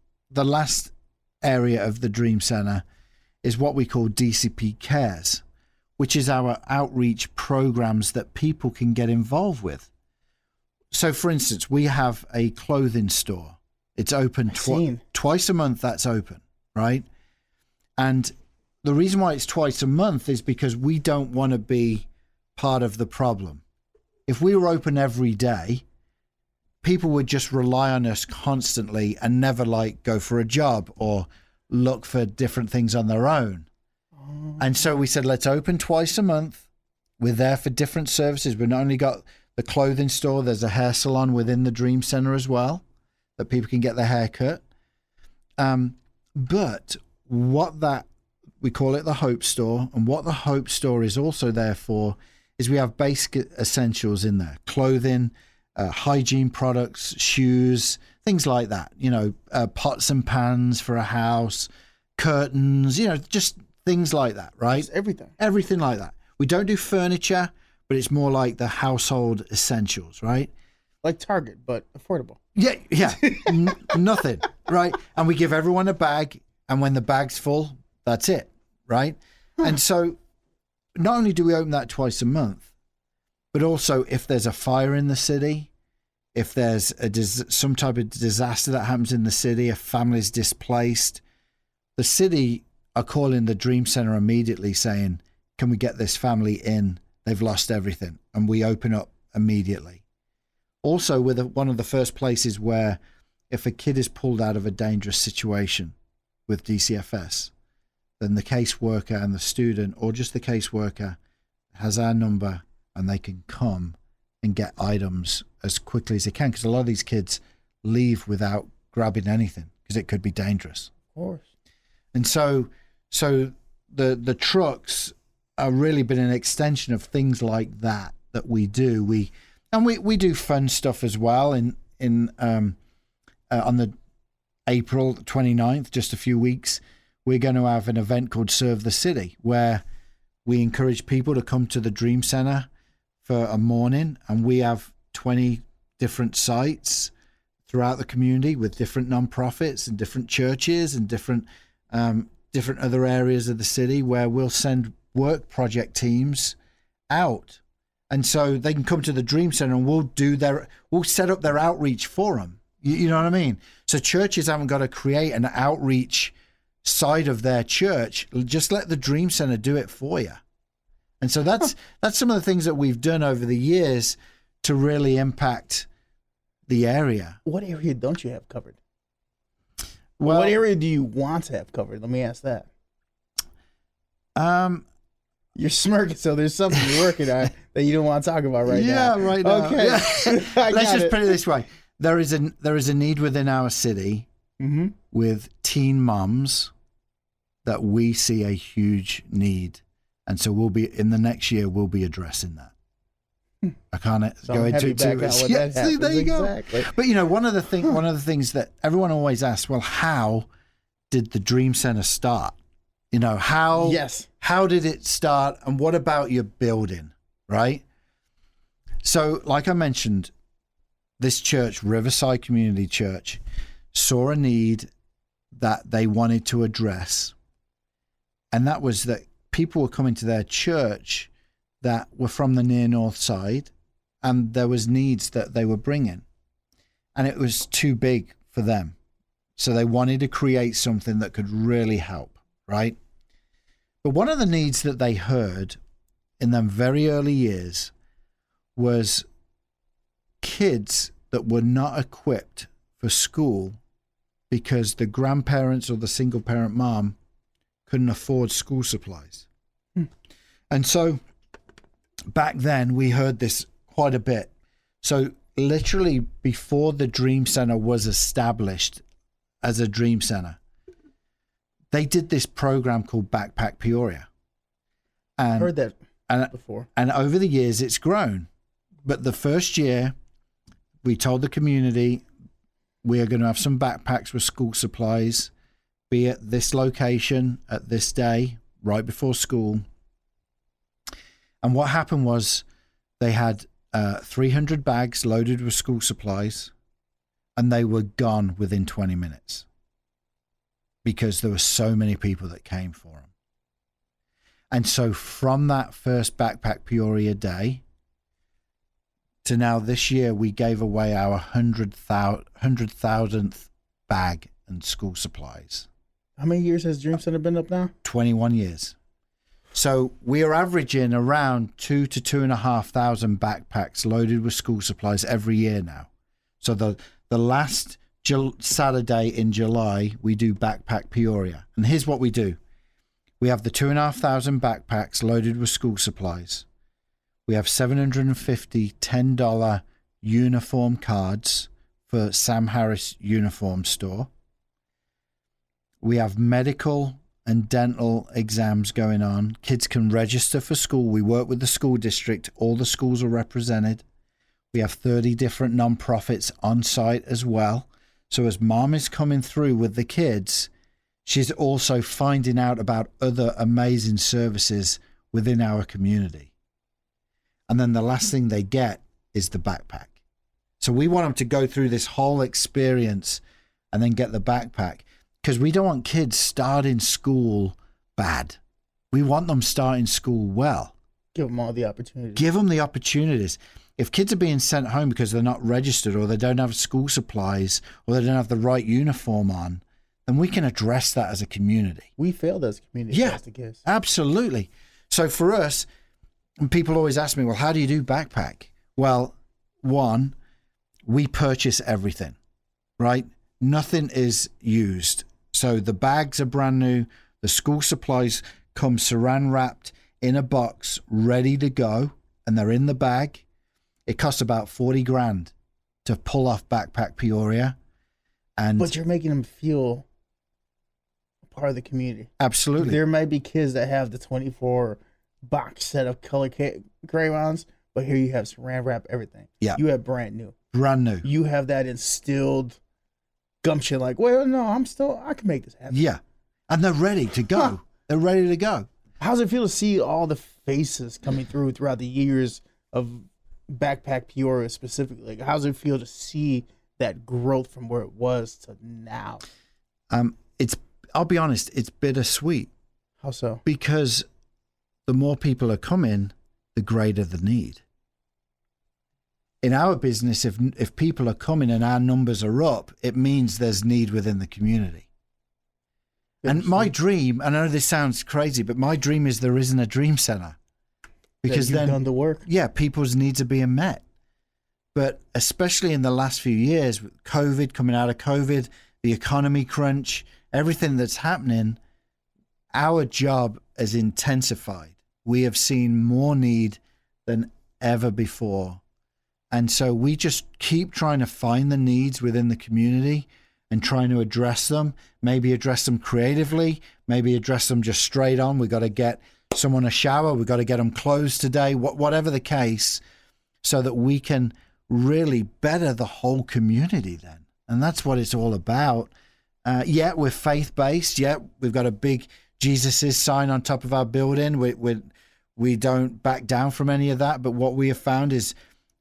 area of the Dream Center is what we call DCP Cares, which is our outreach programs that people can get involved with. So, for instance, we have a clothing store. It's open twice a month. That's open, right? And the reason why it's twice a month is because we don't want to be part of the problem. If we were open every day, people would just rely on us constantly and never go for a job or look for different things on their own. And so we said, let's open twice a month. We're there for different services. We've not only got the clothing store, there's a hair salon within the Dream Center as well that people can get their hair cut. But we call it the Hope Store. And what the Hope Store is also there for is we have basic essentials in there: clothing, hygiene products, shoes, things like that. Pots and pans for a house, curtains, just things like that, right? Just everything. Everything like that. We don't do furniture, but it's more like the household essentials, right? Like Target, but affordable. Yeah. Nothing, right? And we give everyone a bag, and when the bag's full, that's it, right? And so not only do we open that twice a month, but also if there's a fire in the city, if there's some type of disaster that happens in the city, a family's displaced, the city are calling the Dream Center immediately saying, can we get this family in? They've lost everything. And we open up immediately. Also, we're one of the first places where if a kid is pulled out of a dangerous situation with DCFS, then the caseworker and the student, or just the caseworker, has our number, and they can come and get items as quickly as they can, because a lot of these kids leave without grabbing anything because it could be dangerous. Of course. And so the trucks are really been an extension of things like that we do. We do fun stuff as well. On the April 29th, just a few weeks, we're going to have an event called Serve the City, where we encourage people to come to the Dream Center for a morning, and we have 20 different sites throughout the community with different nonprofits and different churches and different other areas of the city where we'll send work project teams out. And so they can come to the Dream Center, and we'll set up their outreach for them. You know what I mean? So churches haven't got to create an outreach side of their church. Just let the Dream Center do it for you. And so that's some of the things that we've done over the years to really impact the area. What area don't you have covered? Well, what area do you want to have covered? Let me ask that. You're smirking, so there's something you're working on that you don't want to talk about right now. Yeah, right now. Okay. Yeah. Let's just put it this way. There is a need within our city with teen moms that we see a huge need. And so in the next year, we'll be addressing that. I can't go into it too much. Yeah, see, there you go. But one of the things that everyone always asks, well, how did the Dream Center start? How did it start, and what about your building, right? So, like I mentioned, this church, Riverside Community Church, saw a need that they wanted to address, and that was that people were coming to their church that were from the near north side, and there was needs that they were bringing, and it was too big for them. So they wanted to create something that could really help, right? But one of the needs that they heard in them very early years was kids that were not equipped for school because the grandparents or the single parent mom couldn't afford school supplies. And so back then we heard this quite a bit. So literally before the Dream Center was established as a Dream Center, they did this program called Backpack Peoria. And, heard that before. And over the years it's grown. But the first year we told the community we are going to have some backpacks with school supplies, be at this location at this day, right before school. And what happened was they had 300 bags loaded with school supplies, and they were gone within 20 minutes because there were so many people that came for them. And so from that first Backpack Peoria day to now this year, we gave away our 100,000th bag and school supplies. How many years has Dream Center been up now? 21 years. So we are averaging around 2,000 to 2,500 backpacks loaded with school supplies every year now. So the last Saturday in July, we do Backpack Peoria. And here's what we do. We have the 2,500 backpacks loaded with school supplies. We have 750 $10 uniform cards for Sam Harris Uniform Store. We have medical and dental exams going on. Kids can register for school. We work with the school district. All the schools are represented. We have 30 different nonprofits on site as well. So as mom is coming through with the kids, she's also finding out about other amazing services within our community. And then the last thing they get is the backpack. So we want them to go through this whole experience and then get the backpack, because we don't want kids starting school bad. We want them starting school well. Give them all the opportunities. Give them the opportunities. If kids are being sent home because they're not registered, or they don't have school supplies, or they don't have the right uniform on, then we can address that as a community. We failed as a community. Yeah, that's the case. Absolutely. So for us, and people always ask me, well, how do you do backpack? Well, one, we purchase everything, right? Nothing is used. So the bags are brand new. The school supplies come saran wrapped in a box, ready to go, and they're in the bag. It costs about $40,000 to pull off Backpack Peoria. But you're making them feel part of the community. Absolutely. There might be kids that have the 24 box set of color crayons, but here you have saran wrap everything. Yeah. You have brand new. Brand new. You have that instilled gumption, like, well, no, I can make this happen. Yeah. And they're ready to go. Huh. They're ready to go. How's it feel to see all the faces coming throughout the years of Backpack Peoria specifically? Like, how's it feel to see that growth from where it was to now? I'll be honest, it's bittersweet. How so? Because the more people are coming, the greater the need. In our business, if people are coming and our numbers are up, it means there's need within the community. And my dream, I know this sounds crazy, but my dream is there isn't a Dream Center. Because then, done the work. Yeah, people's needs are being met. But especially in the last few years, with COVID, coming out of COVID, the economy crunch, everything that's happening, our job has intensified. We have seen more need than ever before. And so we just keep trying to find the needs within the community and trying to address them, maybe address them creatively, maybe address them just straight on. We got to get someone a shower. We got to get them clothes today, whatever the case, so that we can really better the whole community then. And that's what it's all about. Yeah, we're faith-based. Yeah, we've got a big Jesus is sign on top of our building. We don't back down from any of that. But what we have found is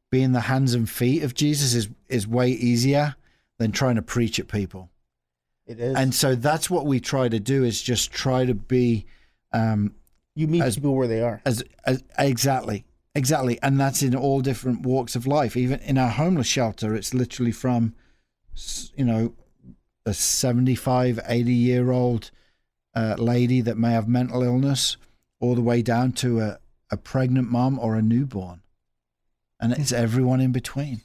being the hands and feet of Jesus is way easier than trying to preach at people. It is. And so that's what we try to do, is just try to be... you meet people where they are. Exactly. And that's in all different walks of life. Even in our homeless shelter, it's literally from, a 75, 80-year-old lady that may have mental illness, all the way down to a pregnant mom or a newborn. And it's everyone in between.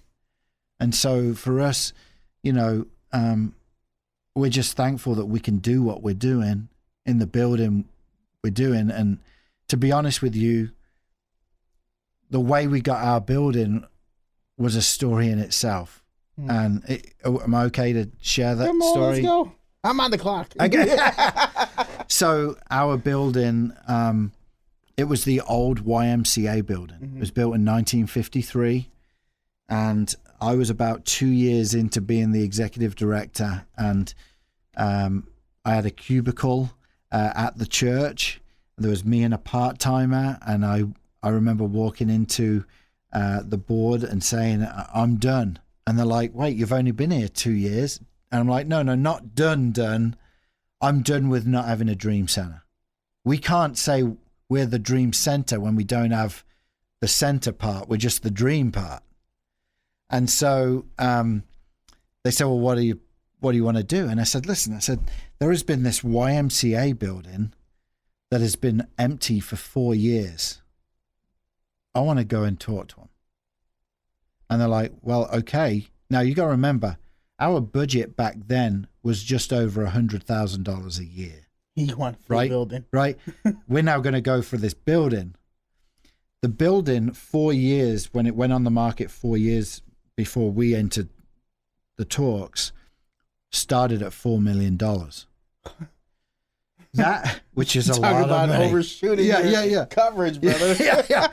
And so for us, we're just thankful that we can do what we're doing in the building we're doing. And, to be honest with you, the way we got our building was a story in itself. And am I okay to share that story? Let's go. I'm on the clock. Okay. So our building, it was the old YMCA building. It was built in 1953. And I was about 2 years into being the executive director. And I had a cubicle at the church. There was me and a part-timer. And I remember walking into the board and saying, I'm done. And they're like, wait, you've only been here 2 years? And I'm like, no, not done. I'm done with not having a dream center. We can't say we're the dream center when we don't have the center part. We're just the dream part. And so they said, well, what do you want to do? And I said, listen, there has been this YMCA building that has been empty for 4 years. I want to go and talk to them. And they're like, well, okay. Now, you got to remember, our budget back then was just over $100,000 a year. You want for the building. Right. We're now going to go for this building. The building, 4 years, when it went on the market 4 years before we entered the talks, started at $4 million. That, which is a lot of money. Talk about overshooting your coverage, brother. Yeah.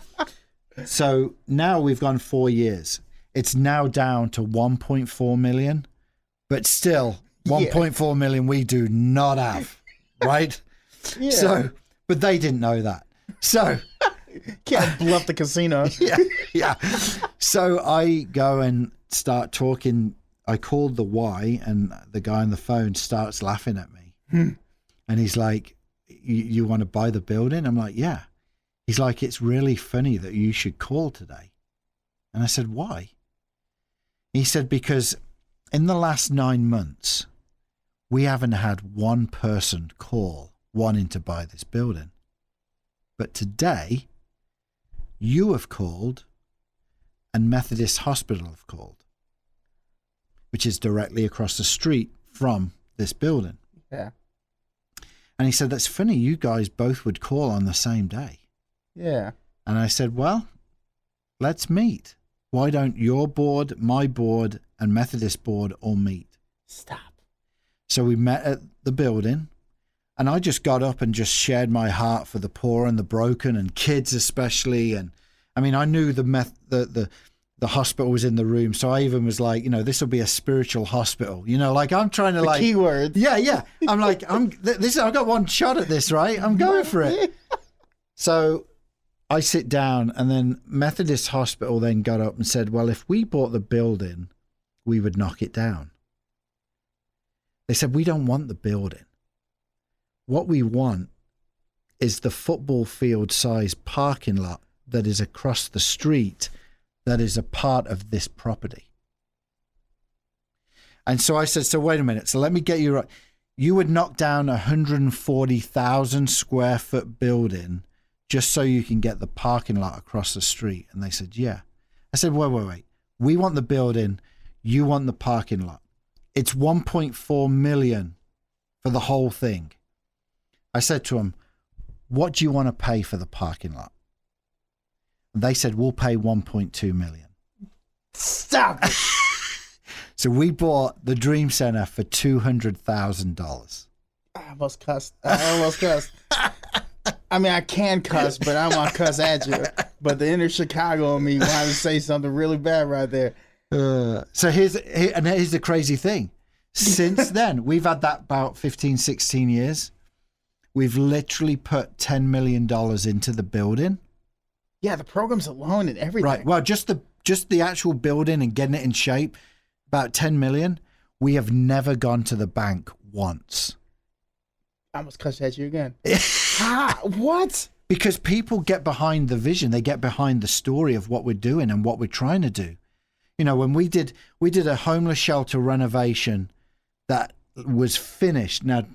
So now we've gone 4 years. It's now down to 1.4 million, but still 1.4 million we do not have, right? Yeah. So, but they didn't know that. So can't bluff the casino. Yeah. So I go and start talking. I called the Y, and the guy on the phone starts laughing at me. And he's like, you want to buy the building? I'm like, yeah. He's like, it's really funny that you should call today. And I said, why? He said, because in the last 9 months, we haven't had one person call wanting to buy this building. But today, you have called and Methodist Hospital have called, which is directly across the street from this building. Yeah. And he said, that's funny, you guys both would call on the same day. Yeah. And I said, well, let's meet. Why don't your board, my board, and Methodist board all meet? Stop. So we met at the building, and I just got up and just shared my heart for the poor and the broken and kids especially. And I mean, I knew the hospital was in the room, so I even was like, this will be a spiritual hospital. Like I'm trying to the keyword. Yeah. I'm like, I got one shot at this, right? I'm going for it. So I sit down, and then Methodist Hospital then got up and said, well, if we bought the building, we would knock it down. They said, we don't want the building. What we want is the football field size parking lot that is across the street that is a part of this property. And so I said, so wait a minute. So let me get you right. You would knock down 140,000 square foot building just so you can get the parking lot across the street? And they said, yeah. I said, wait. We want the building. You want the parking lot. It's 1.4 million for the whole thing. I said to them, what do you want to pay for the parking lot? And they said, we'll pay 1.2 million. Stop it. So we bought the Dream Center for $200,000. I almost cussed. I mean, I can cuss, but I don't want to cuss at you. But the inner Chicago in me wanted to say something really bad right there. So here's the crazy thing. Since then, we've had that about 15, 16 years. We've literally put $10 million into the building. Yeah, the programs alone and everything. Right. Well, just the actual building and getting it in shape, about 10 million. We have never gone to the bank once. I almost cussed at you again. What? Because people get behind the vision. They get behind the story of what we're doing and what we're trying to do. When we did a homeless shelter renovation that was finished. Now,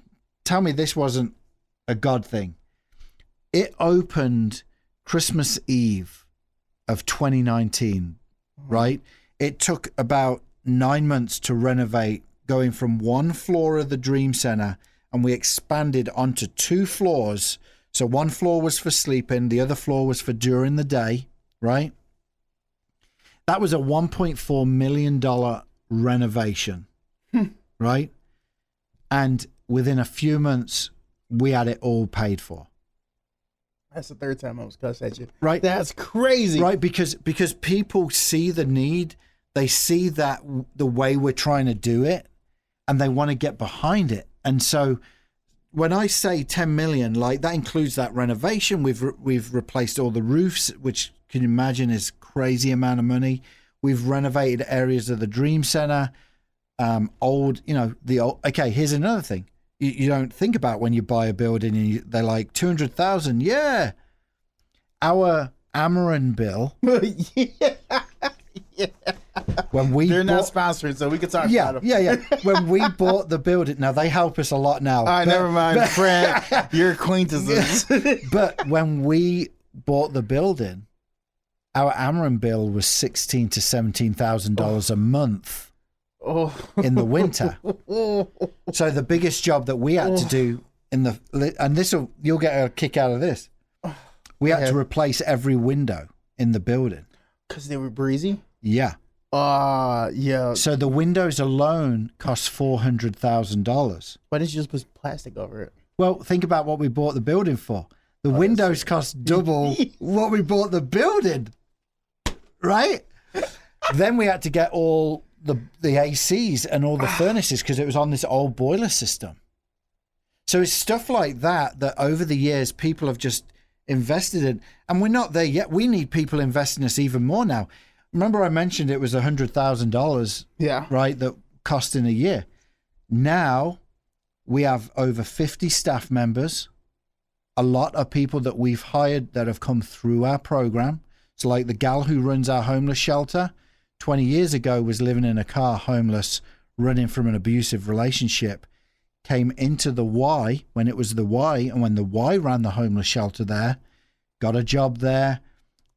tell me this wasn't a God thing. It opened Christmas Eve of 2019, right? It took about 9 months to renovate, going from one floor of the Dream Center, and we expanded onto 2 floors So one floor was for sleeping, the other floor was for during the day, right? That was a $1.4 million renovation, right? And within a few months, we had it all paid for. That's the third time I was cussed at you. Right. That's crazy. Right, because people see the need. They see that the way we're trying to do it, and they want to get behind it. And so when I say 10 million, like that includes that renovation. We've replaced all the roofs, which can you imagine is crazy amount of money. We've renovated areas of the Dream Center. Okay, here's another thing. You don't think about when you buy a building and they're like 200,000. Yeah. Our Amarin bill. Yeah. When they're not sponsored, so we can talk about them. Yeah. When we bought the building, now they help us a lot now. All right, never mind, friend. Your acquaintances. But when we bought the building, our Amarin bill was $16,000 to $17,000 a month. In the winter. So the biggest job that we had to do and you'll get a kick out of this. We had to replace every window in the building. Because they were breezy? Yeah. Yeah. So the windows alone cost $400,000. Why didn't you just put plastic over it? Well, think about what we bought the building for. The windows cost double what we bought the building. Right? Then we had to get all the ACs and all the furnaces because it was on this old boiler system. So it's stuff like that over the years people have just invested in, and we're not there yet. We need people investing us even more now. Remember I mentioned it was $100,000, right, that cost in a year. Now we have over 50 staff members, a lot of people that we've hired that have come through our program. So like the gal who runs our homeless shelter, 20 years ago was living in a car, homeless, running from an abusive relationship, came into the Y when it was the Y, and when the Y ran the homeless shelter there, got a job there,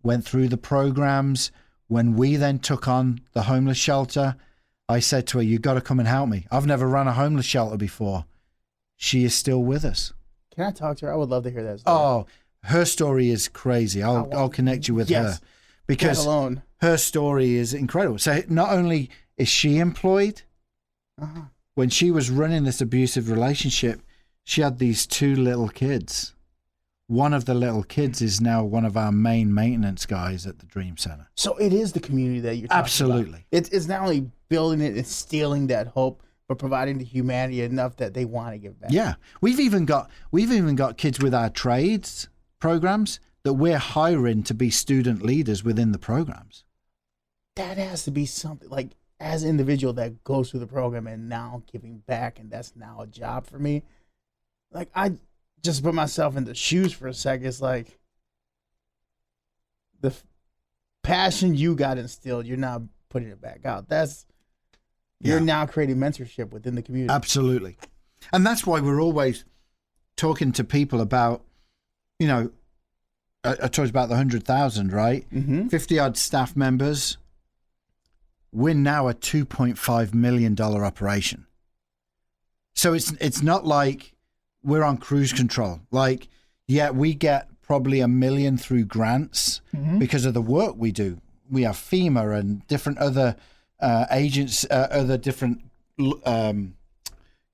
went through the programs. When we then took on the homeless shelter, I said to her, you got to come and help me. I've never run a homeless shelter before. She is still with us. Can I talk to her? I would love to hear that story. Oh, her story is crazy. I'll connect you with her. Because her story is incredible. So not only is she employed, when she was running this abusive relationship, she had these two little kids. One of the little kids is now one of our main maintenance guys at the Dream Center. So it is the community that you're talking Absolutely. about. It's not only building it and stealing that hope, but providing the humanity enough that they want to give back. Yeah. We've even got kids with our trades programs that we're hiring to be student leaders within the programs. That has to be something, like, as an individual that goes through the program and now giving back, and that's now a job for me. Like, I just put myself in the shoes for a second. It's like the passion you got instilled, you're now putting it back out. You're now creating mentorship within the community. Absolutely. And that's why we're always talking to people about, I talked about the 100,000, right? 50 odd staff members. We're now a $2.5 million operation. So it's not like we're on cruise control. Like, we get probably $1 million through grants because of the work we do. We have FEMA and different other agents, other different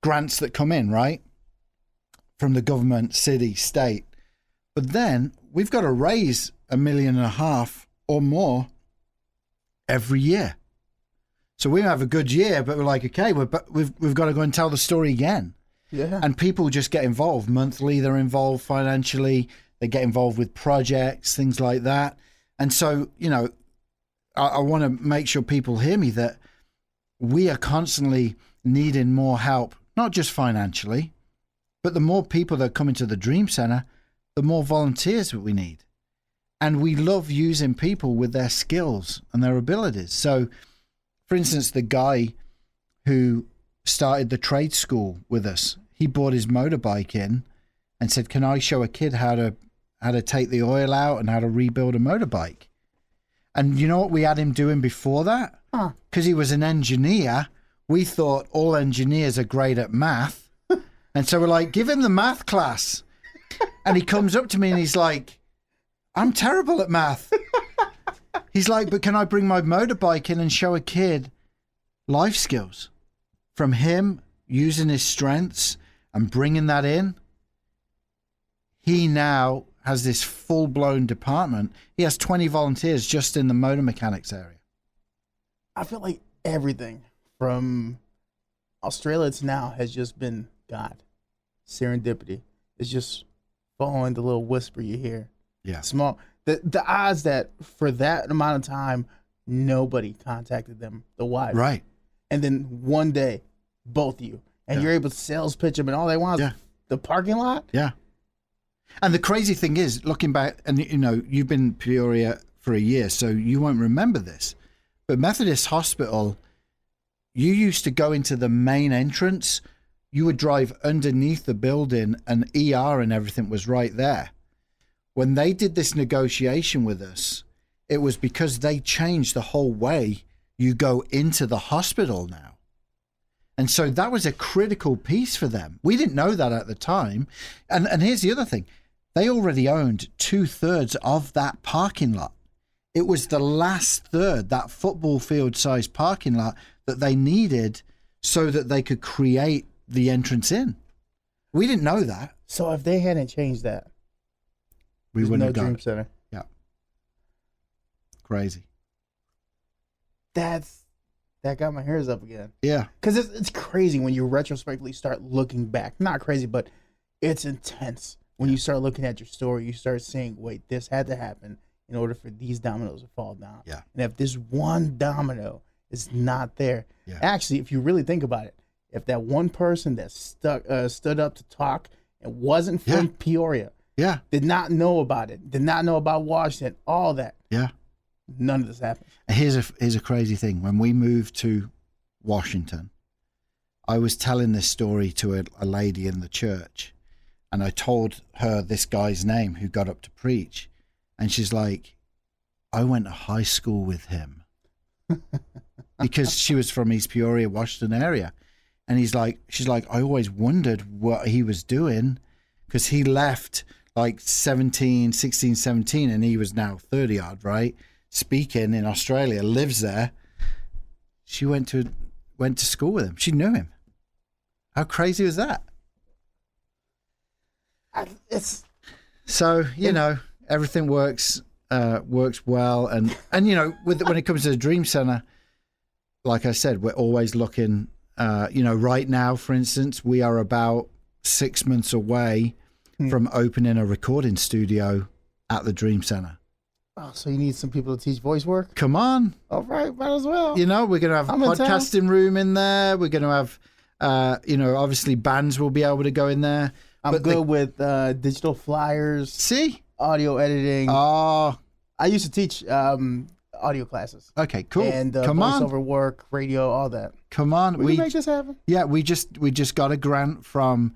grants that come in, right? From the government, city, state. But then we've got to raise $1.5 million or more every year. So we have a good year, but we're like, okay, we've got to go and tell the story again. Yeah. And people just get involved monthly. They're involved financially. They get involved with projects, things like that. And so, I want to make sure people hear me that we are constantly needing more help, not just financially, but the more people that come into the Dream Center, the more volunteers that we need. And we love using people with their skills and their abilities. So, for instance, the guy who started the trade school with us, he brought his motorbike in and said, can I show a kid how to take the oil out and how to rebuild a motorbike? And you know what we had him doing before that? Because he was an engineer. We thought all engineers are great at math. And so we're like, give him the math class. And he comes up to me and he's like, I'm terrible at math. He's like, but can I bring my motorbike in and show a kid life skills from him using his strengths and bringing that in? He now has this full-blown department. He has 20 volunteers just in the motor mechanics area. I feel like everything from Australia to now has just been God. Serendipity. It's just following the little whisper you hear. Yeah. Small. The odds that for that amount of time, nobody contacted them, the wife. Right. And then one day, both of you. And you're able to sales pitch them, and all they want is the parking lot? Yeah. And the crazy thing is, looking back, and you know, you've been in Peoria for a year, so you won't remember this. But Methodist Hospital, you used to go into the main entrance. You would drive underneath the building, and ER and everything was right there. When they did this negotiation with us, it was because they changed the whole way you go into the hospital now. And so that was a critical piece for them. We didn't know that at the time. And here's the other thing. They already owned 2/3 of that parking lot. It was the last third, that football field sized parking lot, that they needed so that they could create the entrance in. We didn't know that. So if they hadn't changed that, we wouldn't have Dream got it. Center. Yeah. Crazy. That got my hairs up again. Yeah. Because it's crazy when you retrospectively start looking back. Not crazy, but it's intense. When you start looking at your story, you start saying, wait, this had to happen in order for these dominoes to fall down. Yeah. And if this one domino is not there, Yeah. actually, if you really think about it, if that one person that stood up to talk and wasn't from Peoria, did not know about it, did not know about Washington, all that, none of this happened. Here's a crazy thing. When we moved to Washington, I was telling this story to a lady in the church, and I told her this guy's name who got up to preach, and she's like, I went to high school with him. Because she was from East Peoria, Washington area. And she's like, I always wondered what he was doing, because he left like 16, 17, and he was now 30 odd, right? Speaking in Australia, lives there. She went to school with him. She knew him. How crazy was that? So, you know, everything works well, and you know, when it comes to the Dream Center, like I said, we're always looking. You know, right now, for instance, we are about 6 months away from opening a recording studio at the Dream Center. Oh, so you need some people to teach voice work? Come on. All right, might as well. You know, we're going to have a podcasting room in there. We're going to have, you know, obviously bands will be able to go in there. I'm good with digital flyers. See? Audio editing. Oh. I used to teach audio classes. Okay, cool. And voiceover work, radio, all that. Come on. We can make this happen. Yeah, we just got a grant from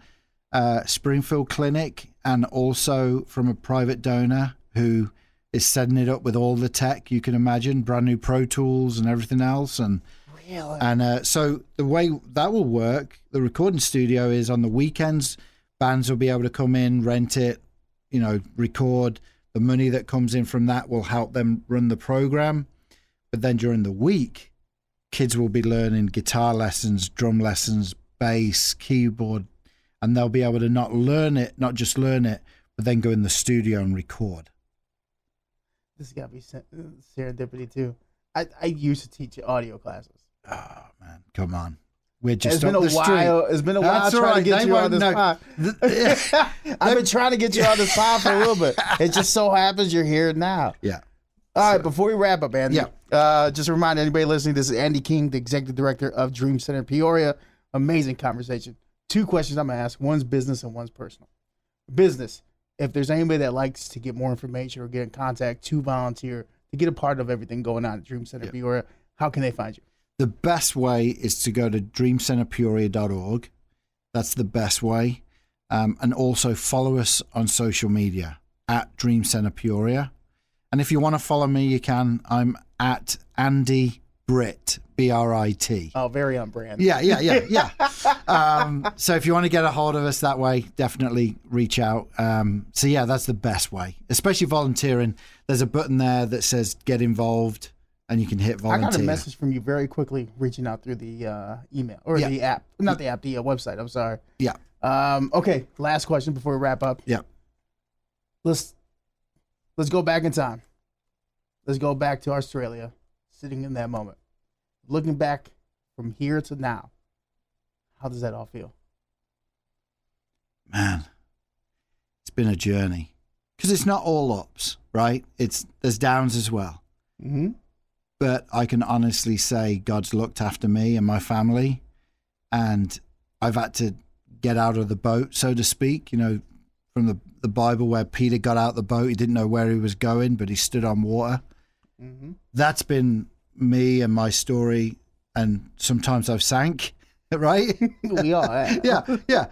Springfield Clinic, and also from a private donor who is setting it up with all the tech you can imagine, brand new Pro Tools and everything else. And really? And so the way that will work, the recording studio is on the weekends, bands will be able to come in, rent it, you know, record. The money that comes in from that will help them run the program. But then during the week, kids will be learning guitar lessons, drum lessons, bass, keyboard, and they'll be able to not just learn it, but then go in the studio and record. This has got to be serendipity too. I used to teach audio classes. Oh man, come on. We're just It's been a while. It's been a while trying to get you on this pod. I've been trying to get you on this pod for a little bit. It just so happens you're here now. Yeah. All right, before we wrap up, Andy, just to remind anybody listening, this is Andy King, the executive director of Dream Center Peoria. Amazing conversation. 2 questions I'm going to ask. One's business and one's personal. Business, if there's anybody that likes to get more information or get in contact to volunteer, to get a part of everything going on at Dream Center Peoria, how can they find you? The best way is to go to dreamcenterpeoria.org. That's the best way. And also follow us on social media at Dream Center Peoria. And if you want to follow me, you can. I'm at Andy Brit, B-R-I-T. Oh, very on brand. Yeah. So if you want to get a hold of us that way, definitely reach out. So yeah, that's the best way, especially volunteering. There's a button there that says get involved, and you can hit volunteer. I got a message from you very quickly reaching out through the email or the app. Not the app, the website. I'm sorry. Yeah. Okay, last question before we wrap up. Yeah. Let's go back in time. Let's go back to Australia, sitting in that moment. Looking back from here to now, how does that all feel? Man, it's been a journey. Because it's not all ups, right? There's downs as well. Mm-hmm. But I can honestly say God's looked after me and my family, and I've had to get out of the boat, so to speak, from the Bible where Peter got out the boat. He didn't know where he was going, but he stood on water. Mm-hmm. That's been me and my story, and sometimes I've sank, right? We are. Yeah.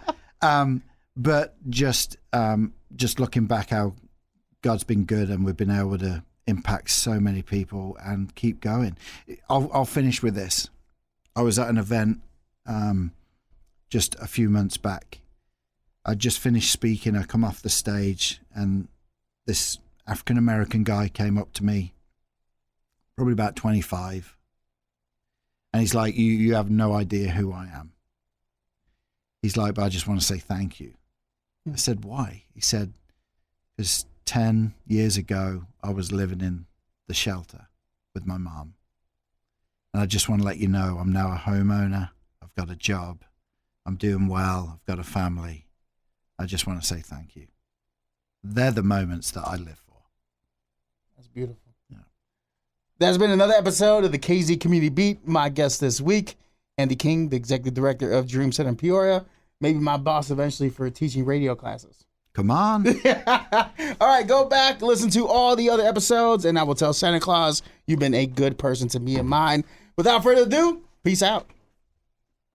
But just looking back, how God's been good, and we've been able to impact so many people and keep going. I'll finish with this. I was at an event just a few months back. I just finished speaking. I come off the stage, and this African-American guy came up to me, probably about 25. And he's like, you have no idea who I am. He's like, but I just want to say thank you. I said, why? He said, because 10 years ago, I was living in the shelter with my mom. And I just want to let you know, I'm now a homeowner. I've got a job. I'm doing well. I've got a family. I just want to say thank you. They're the moments that I live for. That's beautiful. Yeah. That's been another episode of the KZ Community Beat. My guest this week, Andy King, the executive director of Dream Center Peoria. Maybe my boss eventually for teaching radio classes. Come on. All right, go back, listen to all the other episodes, and I will tell Santa Claus you've been a good person to me and mine. Without further ado, peace out.